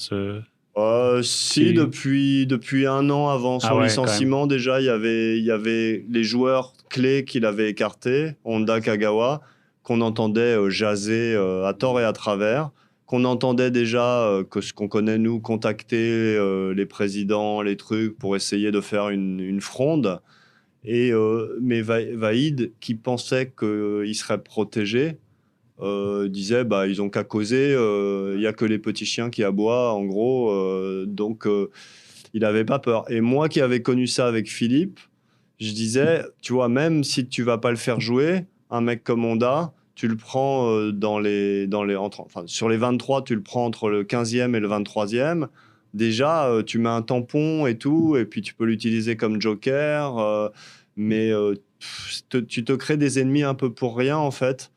Si, depuis 1 an avant son licenciement, déjà, il y avait les joueurs clés qu'il avait écartés, Honda, Kagawa, qu'on entendait jaser à tort et à travers, qu'on entendait déjà, que ce qu'on connaît nous, contacter les présidents, les trucs, pour essayer de faire une fronde. Mais Vaïd, qui pensait qu'il serait protégé, disait ils ont qu'à causer, il n'y a que les petits chiens qui aboient, en gros. Donc, il n'avait pas peur. Et moi qui avais connu ça avec Philippe, je disais, tu vois, même si tu ne vas pas le faire jouer, un mec comme Honda, tu le prends sur les 23, tu le prends entre le 15e et le 23e. Déjà, tu mets un tampon et tout, et puis tu peux l'utiliser comme joker. Mais tu te crées des ennemis un peu pour rien, en fait.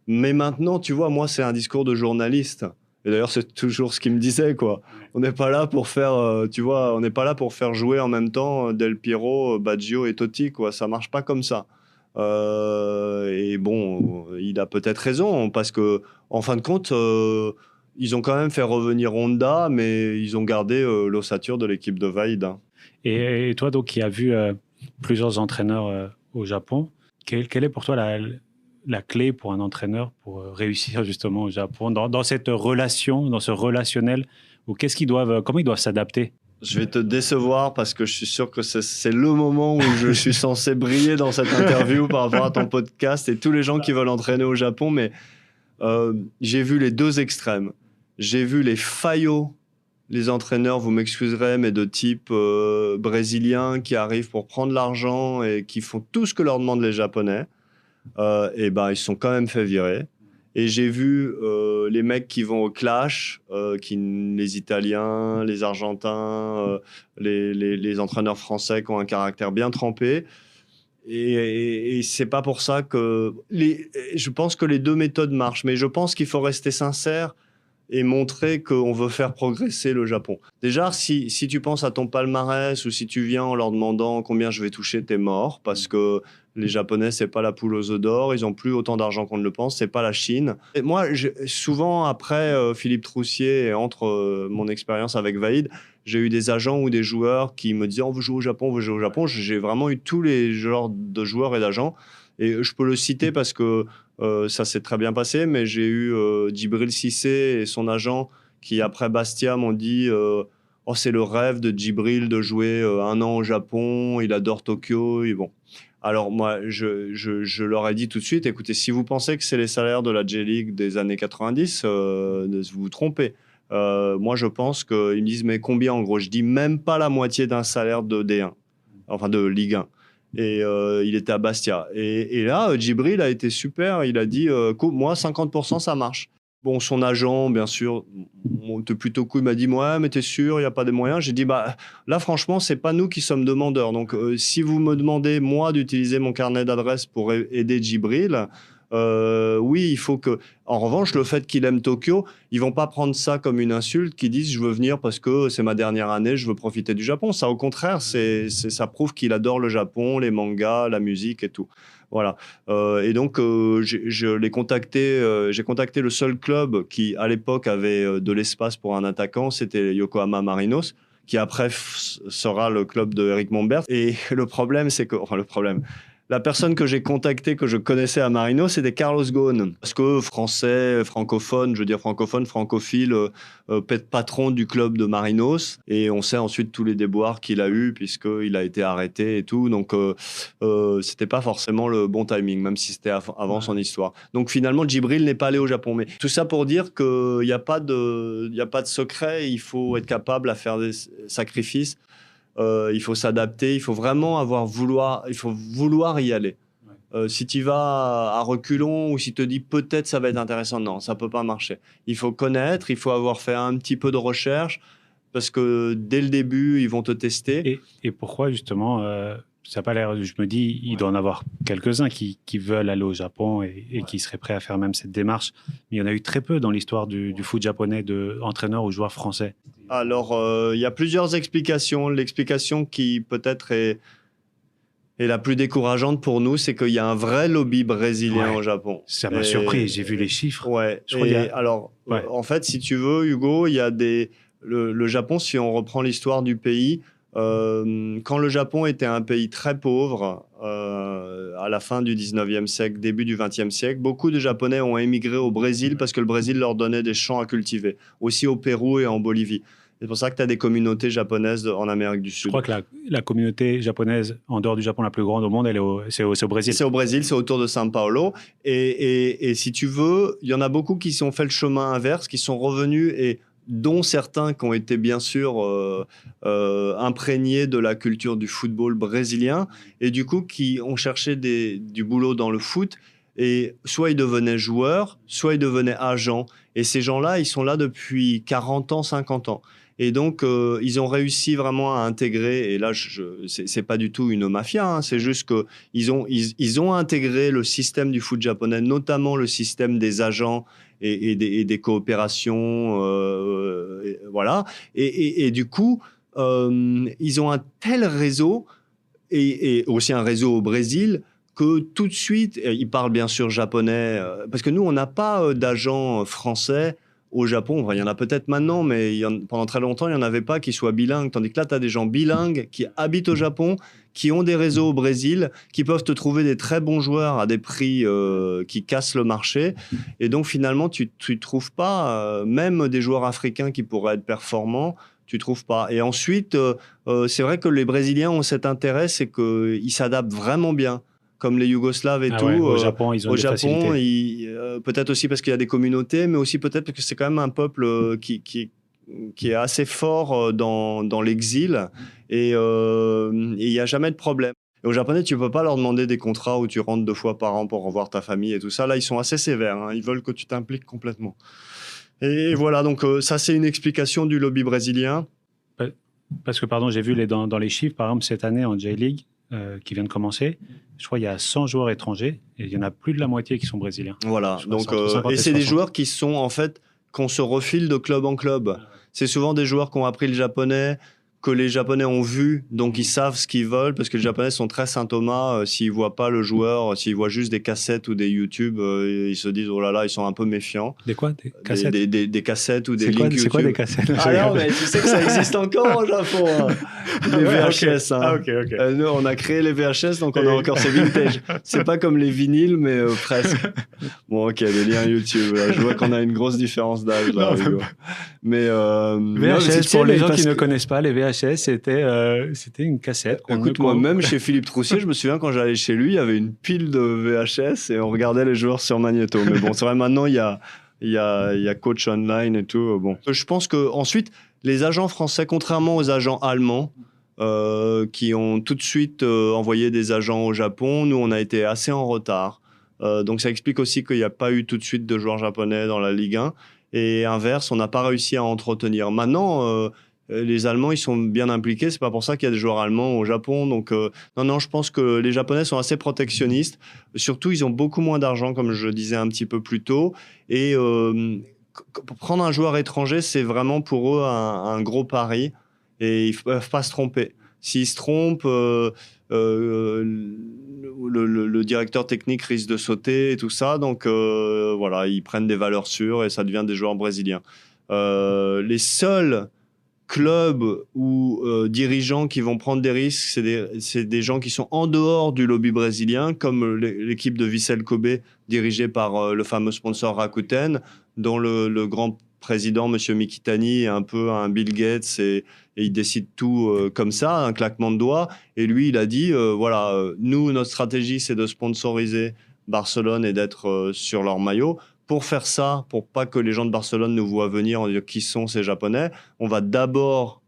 Mais maintenant, tu vois, moi, c'est un discours de journaliste. Et d'ailleurs, c'est toujours ce qu'il me disait, quoi. On n'est pas là pour faire, on n'est pas là pour faire jouer en même temps Del Piero, Baggio et Totti, quoi. Ça marche pas comme ça. Et bon, il a peut-être raison, parce que, en fin de compte, ils ont quand même fait revenir Honda, mais ils ont gardé l'ossature de l'équipe de Vaïd. Et toi, donc, qui as vu plusieurs entraîneurs au Japon, quelle est pour toi la clé pour un entraîneur pour réussir justement au Japon, dans cette relation, dans ce relationnel, ou comment ils doivent s'adapter? Je vais te décevoir parce que je suis sûr que c'est le moment où je suis censé briller dans cette interview par rapport à ton podcast et tous les gens qui veulent entraîner au Japon, mais j'ai vu les deux extrêmes. J'ai vu les faillots, les entraîneurs, vous m'excuserez, mais de type brésilien qui arrivent pour prendre l'argent et qui font tout ce que leur demandent les Japonais. Ils se sont quand même fait virer. Et j'ai vu les mecs qui vont au clash, les Italiens, les Argentins, les entraîneurs français qui ont un caractère bien trempé. Et c'est pas pour ça que... je pense que les deux méthodes marchent, mais je pense qu'il faut rester sincère et montrer qu'on veut faire progresser le Japon. Déjà, si tu penses à ton palmarès ou si tu viens en leur demandant combien je vais toucher, t'es mort, parce que les Japonais, c'est pas la poule aux œufs d'or, ils ont plus autant d'argent qu'on ne le pense, c'est pas la Chine. Et moi, souvent, après Philippe Troussier et entre mon expérience avec Vaïd, j'ai eu des agents ou des joueurs qui me disaient on veut jouer au Japon, on veut jouer au Japon. J'ai vraiment eu tous les genres de joueurs et d'agents. Et je peux le citer parce que ça s'est très bien passé, mais j'ai eu Djibril Cissé et son agent qui, après Bastia, m'ont dit oh, c'est le rêve de Djibril de jouer 1 an au Japon, il adore Tokyo. Et bon. Alors, moi, je leur ai dit tout de suite écoutez, si vous pensez que c'est les salaires de la J-League des années 90, vous vous trompez. Moi, je pense qu'ils me disent mais combien en gros? Je dis même pas la moitié d'un salaire de D1, enfin de Ligue 1. Et il était à Bastia. Et là, Djibril a été super. Il a dit moi, 50%, ça marche. Bon, son agent, bien sûr, était plutôt cool. Il m'a dit ouais, mais t'es sûr, il n'y a pas de moyens. J'ai dit bah là, franchement, c'est pas nous qui sommes demandeurs. Donc, si vous me demandez, moi, d'utiliser mon carnet d'adresses pour aider Djibril, oui, il faut que. En revanche, le fait qu'il aime Tokyo, ils vont pas prendre ça comme une insulte, qu'ils disent je veux venir parce que c'est ma dernière année, je veux profiter du Japon. Ça, au contraire, ça prouve qu'il adore le Japon, les mangas, la musique et tout. Voilà. Et donc, je l'ai contacté. J'ai contacté le seul club qui, à l'époque, avait de l'espace pour un attaquant. C'était Yokohama Marinos, qui après sera le club de Eric Mombert. Et le problème, c'est que, enfin, le problème. La personne que j'ai contactée, que je connaissais à Marino, c'était Carlos Ghosn. Parce que français, francophone, je veux dire francophone, francophile, patron du club de Marinos. Et on sait ensuite tous les déboires qu'il a eus, puisqu'il a été arrêté et tout. Donc, c'était pas forcément le bon timing, même si c'était avant son histoire. Donc, finalement, Djibril n'est pas allé au Japon. Mais tout ça pour dire qu'il n'y a pas de secret. Il faut être capable à faire des sacrifices. Il faut s'adapter, il faut vraiment il faut vouloir y aller. Si tu vas à reculons ou si tu te dis peut-être ça va être intéressant, non, ça peut pas marcher. Il faut connaître, il faut avoir fait un petit peu de recherche parce que dès le début, ils vont te tester. Et pourquoi justement ça n'a pas l'air, je me dis, il doit en avoir quelques-uns qui veulent aller au Japon et qui seraient prêts à faire même cette démarche. Mais il y en a eu très peu dans l'histoire du foot japonais d'entraîneurs ou joueurs français. Alors, il y a plusieurs explications. L'explication qui peut-être est la plus décourageante pour nous, c'est qu'il y a un vrai lobby brésilien au Japon. Ça m'a surpris, j'ai vu les chiffres. Ouais. Alors, en fait, si tu veux, Hugo, il y a le Japon, si on reprend l'histoire du pays, quand le Japon était un pays très pauvre, à la fin du 19e siècle, début du 20e siècle, beaucoup de Japonais ont émigré au Brésil parce que le Brésil leur donnait des champs à cultiver, aussi au Pérou et en Bolivie. C'est pour ça que tu as des communautés japonaises en Amérique du Sud. Je crois que la communauté japonaise, en dehors du Japon, la plus grande au monde, c'est au Brésil. C'est au Brésil, c'est autour de São Paulo. Et si tu veux, il y en a beaucoup qui ont fait le chemin inverse, qui sont revenus et dont certains qui ont été bien sûr imprégnés de la culture du football brésilien et du coup qui ont cherché du boulot dans le foot et soit ils devenaient joueurs, soit ils devenaient agents. Et ces gens-là, ils sont là depuis 40 ans, 50 ans. Et donc, ils ont réussi vraiment à intégrer, et là, c'est pas du tout une mafia, hein, c'est juste qu'ils ont intégré le système du foot japonais, notamment le système des agents et des coopérations, voilà. Et du coup, ils ont un tel réseau, et aussi un réseau au Brésil, que tout de suite, ils parlent bien sûr japonais, parce que nous, on n'a pas d'agents français au Japon. Enfin, il y en a peut-être maintenant, mais pendant très longtemps, il n'y en avait pas qui soient bilingues. Tandis que là, tu as des gens bilingues qui habitent au Japon, qui ont des réseaux au Brésil, qui peuvent te trouver des très bons joueurs à des prix qui cassent le marché. Et donc, finalement, tu ne trouves pas, même des joueurs africains qui pourraient être performants, tu ne trouves pas. Et ensuite, c'est vrai que les Brésiliens ont cet intérêt, c'est qu'ils s'adaptent vraiment bien. Comme les Yougoslaves et tout. Ouais, au Japon, ils ont des facilités. Peut-être aussi parce qu'il y a des communautés, mais aussi peut-être parce que c'est quand même un peuple qui est assez fort dans l'exil et il n'y a jamais de problème. Et aux Japonais, tu peux pas leur demander des contrats où tu rentres 2 fois par an pour revoir ta famille et tout ça. Là, ils sont assez sévères, hein. Ils veulent que tu t'impliques complètement. Et voilà, donc ça, c'est une explication du lobby brésilien. Parce que, pardon, j'ai vu dans les chiffres, par exemple, cette année en J-League, qui vient de commencer, je crois qu'il y a 100 joueurs étrangers et il y en a plus de la moitié qui sont brésiliens. Voilà, donc, c'est entre 50 et et c'est des 60. joueurs qui sont, en fait, qu'on se refile de club en club. C'est souvent des joueurs qui ont appris le japonais, que les Japonais ont vu, donc ils savent ce qu'ils veulent, parce que les Japonais sont très Saint Thomas. S'ils voient pas le joueur, s'ils voient juste des cassettes ou des YouTube, ils se disent, oh là là, ils sont un peu méfiants. Des quoi? Des cassettes? Des cassettes ou des links YouTube. C'est quoi des cassettes? Ah non, mais tu sais que ça existe encore au Japon, hein. Les VHS. Hein. Ah, ok. Nous, on a créé les VHS, donc on a encore ces vintage. C'est pas comme les vinyles, mais presque. Bon, ok, les liens YouTube. Là, je vois qu'on a une grosse différence d'âge, là, Hugo. Mais VHS, pour les gens qui ne connaissent pas, les VHS, c'était une cassette. Écoute, moi-même, chez Philippe Troussier, je me souviens quand j'allais chez lui, il y avait une pile de VHS et on regardait les joueurs sur Magnéto. Mais bon, c'est vrai, maintenant, il y a coach online et tout. Bon. Je pense qu'ensuite, les agents français, contrairement aux agents allemands, qui ont tout de suite envoyé des agents au Japon, nous, on a été assez en retard. Donc, ça explique aussi qu'il n'y a pas eu tout de suite de joueurs japonais dans la Ligue 1. Et inverse, on n'a pas réussi à entretenir. Maintenant, les Allemands, ils sont bien impliqués. C'est pas pour ça qu'il y a des joueurs allemands au Japon. Donc, non, je pense que les Japonais sont assez protectionnistes. Surtout, ils ont beaucoup moins d'argent, comme je disais un petit peu plus tôt. Et prendre un joueur étranger, c'est vraiment pour eux un gros pari. Et ils ne peuvent pas se tromper. S'ils se trompent, le directeur technique risque de sauter et tout ça. Donc, voilà, ils prennent des valeurs sûres et ça devient des joueurs brésiliens. Les seuls clubs ou dirigeants qui vont prendre des risques, c'est des gens qui sont en dehors du lobby brésilien, comme l'équipe de Vissel Kobe, dirigée par le fameux sponsor Rakuten, dont le grand président, M. Mikitani, est un peu un Bill Gates et il décide tout comme ça, un claquement de doigts. Et lui, il a dit, voilà, nous, notre stratégie, c'est de sponsoriser Barcelone et d'être sur leur maillot. Pour faire ça, pour pas que les gens de Barcelone nous voient venir en disant qui sont ces Japonais, on va d'abord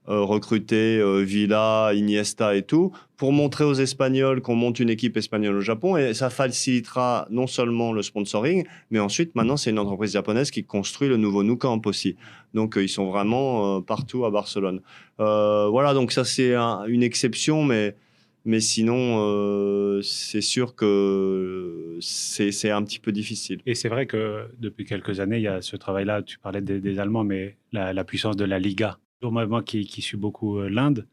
recruter Villa, Iniesta et tout, pour montrer aux Espagnols qu'on monte une équipe espagnole au Japon, et ça facilitera non seulement le sponsoring, mais ensuite, maintenant, c'est une entreprise japonaise qui construit le nouveau Nou Camp aussi. Donc, ils sont vraiment partout à Barcelone. Voilà, donc ça, c'est une exception, mais sinon, c'est sûr que c'est un petit peu difficile. Et c'est vrai que depuis quelques années, il y a ce travail-là. Tu parlais des Allemands, mais la puissance de la Liga. Moi qui suis beaucoup l'Inde,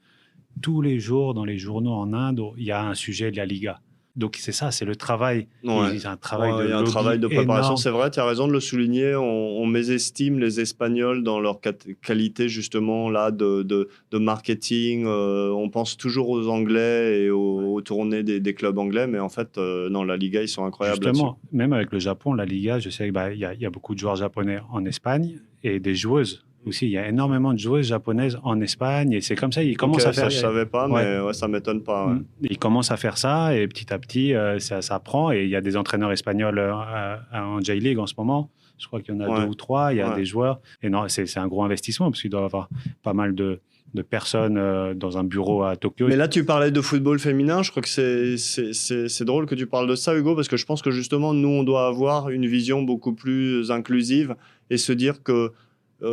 tous les jours dans les journaux en Inde, il y a un sujet de la Liga. Donc c'est ça, c'est le travail. Ouais. Il y a un travail il y a un travail de préparation, c'est vrai, tu as raison de le souligner. On mésestime les Espagnols dans leur qualité justement là, de marketing. On pense toujours aux Anglais et aux tournées des clubs anglais, mais en fait, non, la Liga, ils sont incroyables. Justement, même avec le Japon, la Liga, je sais qu'il y a beaucoup de joueurs japonais en Espagne et des joueuses. Aussi, il y a énormément de joueuses japonaises en Espagne et c'est comme ça, ils commencent à faire... Ça, je ne savais pas, mais ouais, ça ne m'étonne pas. Ouais. Ils commencent à faire ça et petit à petit, ça prend. Et il y a des entraîneurs espagnols en J-League en ce moment. Je crois qu'il y en a 2 ou 3. Il y a des joueurs. Et non, c'est un gros investissement parce qu'il doit y avoir pas mal de personnes dans un bureau à Tokyo. Mais là, tu parlais de football féminin. Je crois que c'est drôle que tu parles de ça, Hugo, parce que je pense que justement, nous, on doit avoir une vision beaucoup plus inclusive et se dire que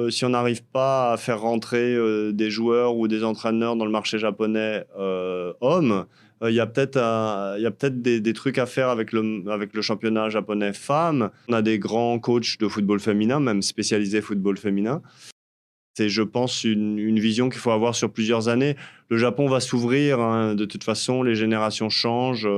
si on n'arrive pas à faire rentrer des joueurs ou des entraîneurs dans le marché japonais hommes, il y a peut-être des trucs à faire avec le championnat japonais femmes. On a des grands coachs de football féminin, même spécialisés football féminin. C'est, je pense, une vision qu'il faut avoir sur plusieurs années. Le Japon va s'ouvrir, hein, de toute façon, les générations changent,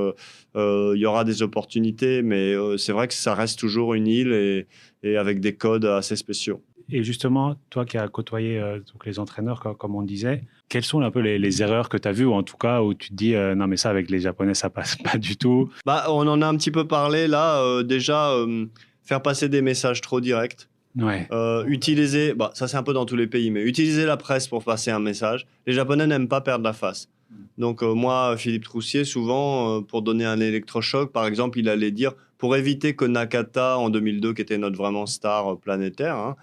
il y aura des opportunités, mais c'est vrai que ça reste toujours une île et avec des codes assez spéciaux. Et justement, toi qui as côtoyé donc les entraîneurs, comme on disait, quelles sont un peu les erreurs que tu as vues, ou en tout cas où tu te dis non mais ça avec les Japonais ça passe pas du tout? On en a un petit peu parlé là, déjà faire passer des messages trop directs. Ouais. Utiliser, ça c'est un peu dans tous les pays, mais utiliser la presse pour passer un message. Les Japonais n'aiment pas perdre la face. Donc moi, Philippe Troussier, souvent, pour donner un électrochoc, par exemple, il allait dire, pour éviter que Nakata, en 2002, qui était notre vraiment star planétaire, hein,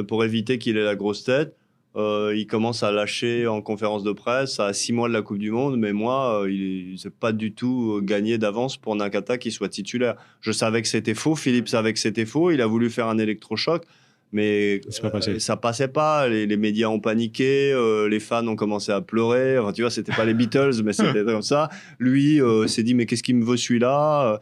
pour éviter qu'il ait la grosse tête, Il commence à lâcher en conférence de presse à 6 mois de la Coupe du Monde, mais moi, il s'est pas du tout gagné d'avance pour Nakata qui soit titulaire. Je savais que c'était faux, Philippe savait que c'était faux, il a voulu faire un électrochoc, mais C'est pas passé. ça passait pas. Les médias ont paniqué, les fans ont commencé à pleurer. Enfin, tu vois, c'était pas les Beatles, mais c'était comme ça. Lui s'est dit, mais qu'est-ce qu'il me veut celui-là?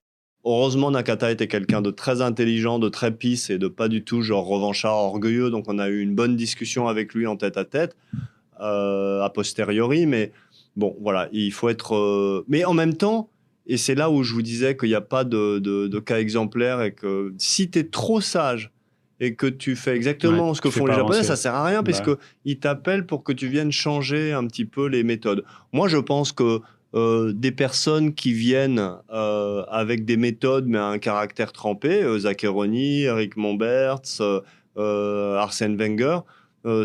Heureusement, Nakata était quelqu'un de très intelligent, de très pisse et de pas du tout genre revanchard, orgueilleux. Donc, on a eu une bonne discussion avec lui en tête à tête, a posteriori. Mais bon, voilà, il faut être. Mais en même temps, et c'est là où je vous disais qu'il n'y a pas de cas exemplaire et que si tu es trop sage et que tu fais exactement ce que Tu fais font les pas Japonais, avancer. ça sert à rien parce Bah, qu'ils t'appellent pour que tu viennes changer un petit peu les méthodes. Moi, je pense que des personnes qui viennent avec des méthodes mais un caractère trempé, Zaccheroni, Eric Momberts, Arsène Wenger,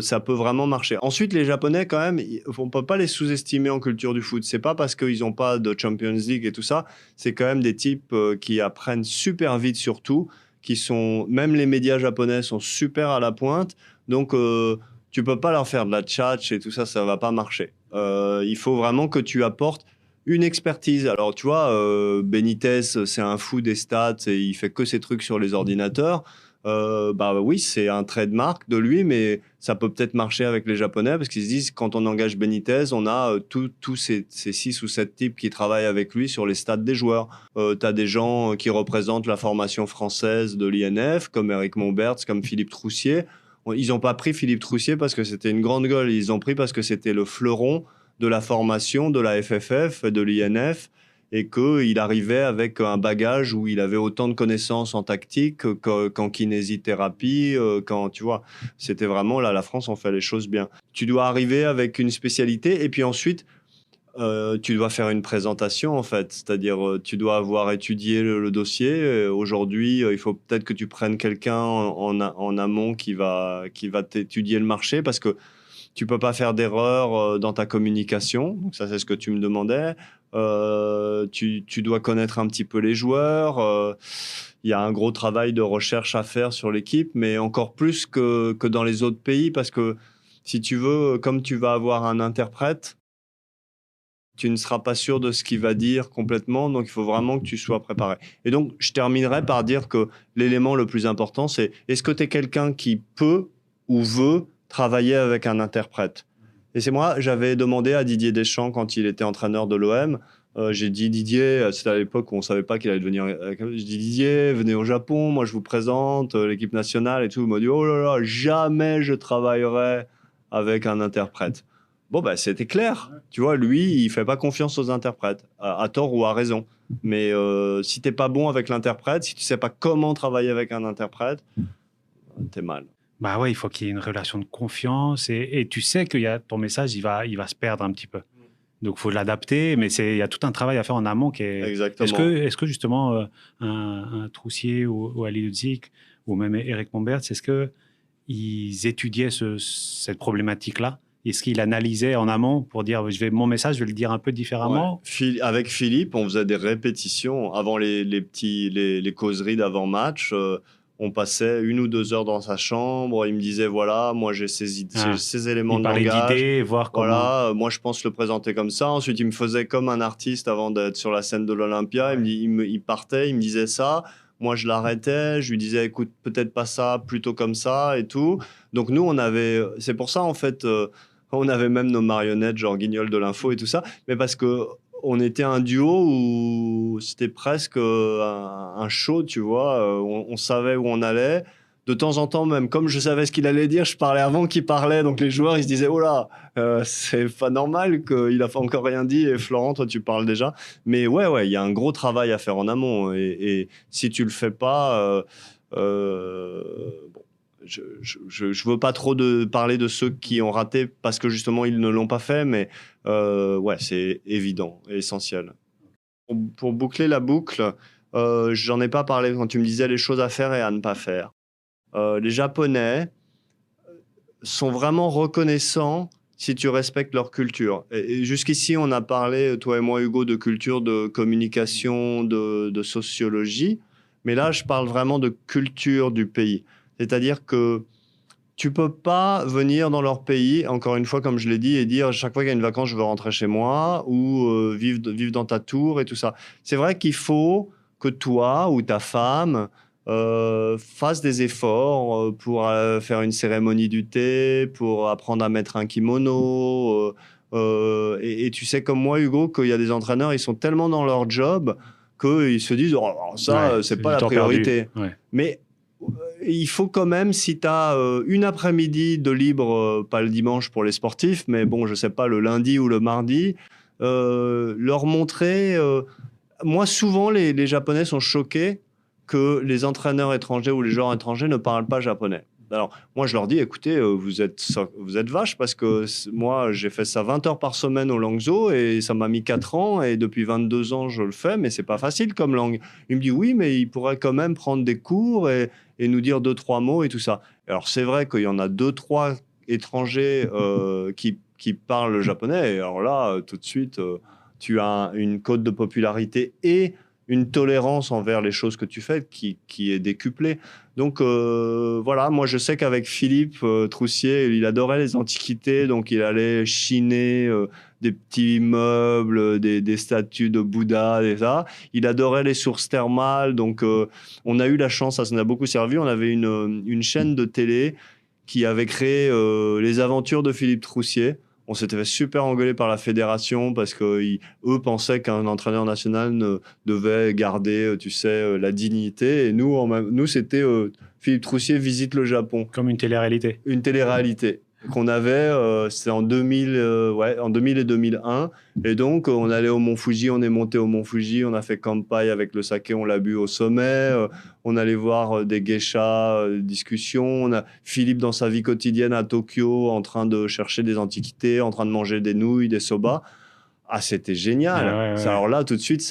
ça peut vraiment marcher. Ensuite, les Japonais, quand même, on ne peut pas les sous-estimer en culture du foot. C'est pas parce qu'ils n'ont pas de Champions League et tout ça, c'est quand même des types qui apprennent super vite surtout, qui sont, même les médias japonais sont super à la pointe, donc tu peux pas leur faire de la tchatch et tout ça, ça va pas marcher. Il faut vraiment que tu apportes une expertise. Alors, tu vois, Benitez, c'est un fou des stats et il fait que ses trucs sur les ordinateurs. Bah oui, c'est un trait de marque de lui, mais ça peut peut-être marcher avec les Japonais parce qu'ils se disent quand on engage Benitez, on a tous ces 6 ou 7 types qui travaillent avec lui sur les stats des joueurs. Tu as des gens qui représentent la formation française de l'INF, comme Eric Momberts, comme Philippe Troussier. Ils n'ont pas pris Philippe Troussier parce que c'était une grande gueule, ils ont pris parce que c'était le fleuron de la formation de la FFF, de l'INF, et qu'il arrivait avec un bagage où il avait autant de connaissances en tactique qu'en kinésithérapie, quand tu vois, c'était vraiment là, la France, on fait les choses bien. Tu dois arriver avec une spécialité et puis ensuite, tu dois faire une présentation en fait, c'est-à-dire tu dois avoir étudié le dossier. Aujourd'hui, il faut peut-être que tu prennes quelqu'un en amont qui va t'étudier le marché parce que tu peux pas faire d'erreur dans ta communication. Donc ça, c'est ce que tu me demandais. Tu dois connaître un petit peu les joueurs. Il y a un gros travail de recherche à faire sur l'équipe, mais encore plus que dans les autres pays, parce que si tu veux, comme tu vas avoir un interprète, tu ne seras pas sûr de ce qu'il va dire complètement, donc il faut vraiment que tu sois préparé. Et donc, je terminerai par dire que l'élément le plus important, c'est est-ce que tu es quelqu'un qui peut ou veut travailler avec un interprète? Et c'est moi, j'avais demandé à Didier Deschamps quand il était entraîneur de l'OM, j'ai dit Didier, c'était à l'époque où on ne savait pas qu'il allait devenir. J'ai dit Didier, venez au Japon, moi je vous présente l'équipe nationale et tout. Il m'a dit oh là là, jamais je travaillerai avec un interprète. Bon, bah, c'était clair. Tu vois, lui, il fait pas confiance aux interprètes, à tort ou à raison. Mais si t'es pas bon avec l'interprète, si tu sais pas comment travailler avec un interprète, t'es mal. bah ouais, il faut qu'il y ait une relation de confiance et tu sais que ton message, il va se perdre un petit peu. Donc, il faut l'adapter, mais il y a tout un travail à faire en amont qui est. Exactement. Est-ce que justement, un Troussier ou Ali Ludzik ou même Eric Momberts, est-ce qu'ils étudiaient cette problématique-là? Est-ce qu'ils analysaient en amont pour dire mon message, je vais le dire un peu différemment? Ouais. Avec Philippe, on faisait des répétitions avant les causeries d'avant-match. On passait 1 ou 2 heures dans sa chambre. Il me disait voilà, moi j'ai ces éléments Il de parlait langage. d'idées, voir comment. Voilà, moi je pense le présenter comme ça. Ensuite, il me faisait comme un artiste avant d'être sur la scène de l'Olympia. Il partait, il me disait ça. Moi, je l'arrêtais, je lui disais écoute, peut-être pas ça, plutôt comme ça et tout. Donc nous, c'est pour ça en fait, on avait même nos marionnettes, genre Guignol de l'info et tout ça, mais parce que on était un duo où c'était presque un show, tu vois. On savait où on allait. De temps en temps, même comme je savais ce qu'il allait dire, je parlais avant qu'il parlait. Donc les joueurs, ils se disaient oh là, c'est pas normal qu'il a encore rien dit. Et Florent, toi, tu parles déjà. Mais ouais, il y a un gros travail à faire en amont. Et si tu le fais pas, bon, je veux pas trop parler de ceux qui ont raté parce que justement ils ne l'ont pas fait, mais ouais, c'est évident et essentiel. Pour boucler la boucle, j'en ai pas parlé quand tu me disais les choses à faire et à ne pas faire. Les Japonais sont vraiment reconnaissants si tu respectes leur culture. Et jusqu'ici, on a parlé, toi et moi, Hugo, de culture, de communication, de sociologie. Mais là, je parle vraiment de culture du pays. C'est-à-dire que tu peux pas venir dans leur pays, encore une fois, comme je l'ai dit, et dire chaque fois qu'il y a une vacance, je veux rentrer chez moi ou vivre dans ta tour et tout ça. C'est vrai qu'il faut que toi ou ta femme fasse des efforts pour faire une cérémonie du thé, pour apprendre à mettre un kimono. Et tu sais comme moi, Hugo, qu'il y a des entraîneurs, ils sont tellement dans leur job qu'ils se disent oh, ça, c'est pas la priorité. Ouais. Mais il faut quand même, si tu as une après-midi de libre, pas le dimanche pour les sportifs, mais bon, je sais pas, le lundi ou le mardi, leur montrer. Moi, souvent, les Japonais sont choqués que les entraîneurs étrangers ou les joueurs étrangers ne parlent pas japonais. Alors, moi, je leur dis, écoutez, vous êtes vaches parce que moi, j'ai fait ça 20 heures par semaine au Langzhou et ça m'a mis 4 ans et depuis 22 ans, je le fais, mais c'est pas facile comme langue. Il me dit, oui, mais il pourrait quand même prendre des cours et nous dire 2-3 mots et tout ça. Alors, c'est vrai qu'il y en a 2-3 étrangers qui parlent le japonais et alors là, tout de suite, tu as une cote de popularité et une tolérance envers les choses que tu fais qui est décuplée. Donc voilà, moi je sais qu'avec Philippe Troussier, il adorait les antiquités, donc il allait chiner des petits meubles, des statues de Bouddha, et ça. Il adorait les sources thermales, donc on a eu la chance, ça nous a beaucoup servi, on avait une chaîne de télé qui avait créé les aventures de Philippe Troussier. On s'était fait super engueuler par la fédération parce qu'eux pensaient qu'un entraîneur national devait garder, tu sais, la dignité. Et nous c'était Philippe Troussier visite le Japon. Comme une télé-réalité. Une télé-réalité qu'on avait, c'était en 2000 et 2001. Et donc, on allait au Mont Fuji, on est monté au Mont Fuji, on a fait Kampai avec le saké, on l'a bu au sommet. On allait voir des geishas, discussions. On a Philippe dans sa vie quotidienne à Tokyo, en train de chercher des antiquités, en train de manger des nouilles, des soba. Ah, c'était génial. Ouais. Alors là, tout de suite,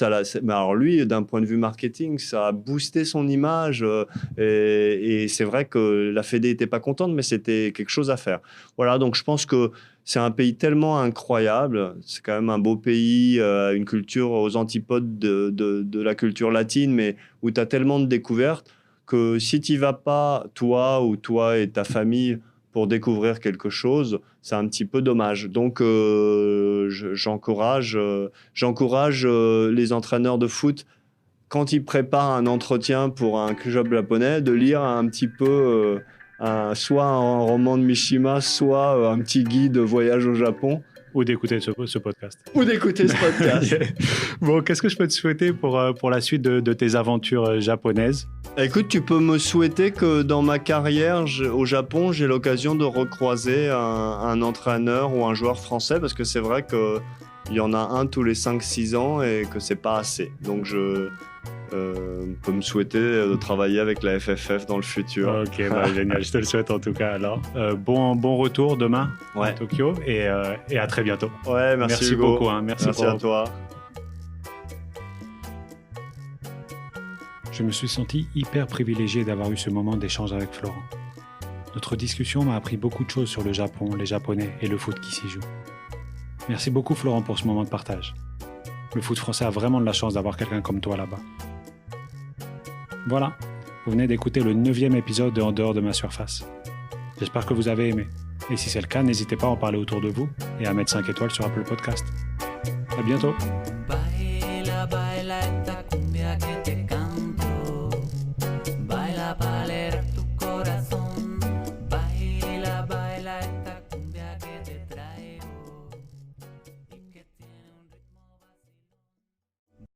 mais alors lui, d'un point de vue marketing, ça a boosté son image. Et c'est vrai que la Fédé n'était pas contente, mais c'était quelque chose à faire. Voilà, donc je pense que c'est un pays tellement incroyable. C'est quand même un beau pays, une culture aux antipodes de la culture latine, mais où tu as tellement de découvertes que si tu n'y vas pas, toi et ta famille, pour découvrir quelque chose, c'est un petit peu dommage. Donc, j'encourage les entraîneurs de foot, quand ils préparent un entretien pour un club japonais, de lire un petit peu soit un roman de Mishima, soit un petit guide voyage au Japon. Ou d'écouter ce podcast. Bon, qu'est-ce que je peux te souhaiter pour la suite de tes aventures japonaises ? Écoute, tu peux me souhaiter que dans ma carrière au Japon, j'ai l'occasion de recroiser un entraîneur ou un joueur français, parce que c'est vrai qu'il y en a un tous les 5-6 ans et que c'est pas assez. Donc je peux me souhaiter de travailler avec la FFF dans le futur. Ok, génial, je te le souhaite en tout cas alors. Bon retour demain à Tokyo et à très bientôt. Ouais, merci Hugo. Beaucoup. Merci à toi. Je me suis senti hyper privilégié d'avoir eu ce moment d'échange avec Florent. Notre discussion m'a appris beaucoup de choses sur le Japon, les Japonais et le foot qui s'y joue. Merci beaucoup Florent pour ce moment de partage. Le foot français a vraiment de la chance d'avoir quelqu'un comme toi là-bas. Voilà, vous venez d'écouter le 9e épisode de En dehors de ma surface. J'espère que vous avez aimé. Et si c'est le cas, n'hésitez pas à en parler autour de vous et à mettre 5 étoiles sur Apple Podcast. À bientôt.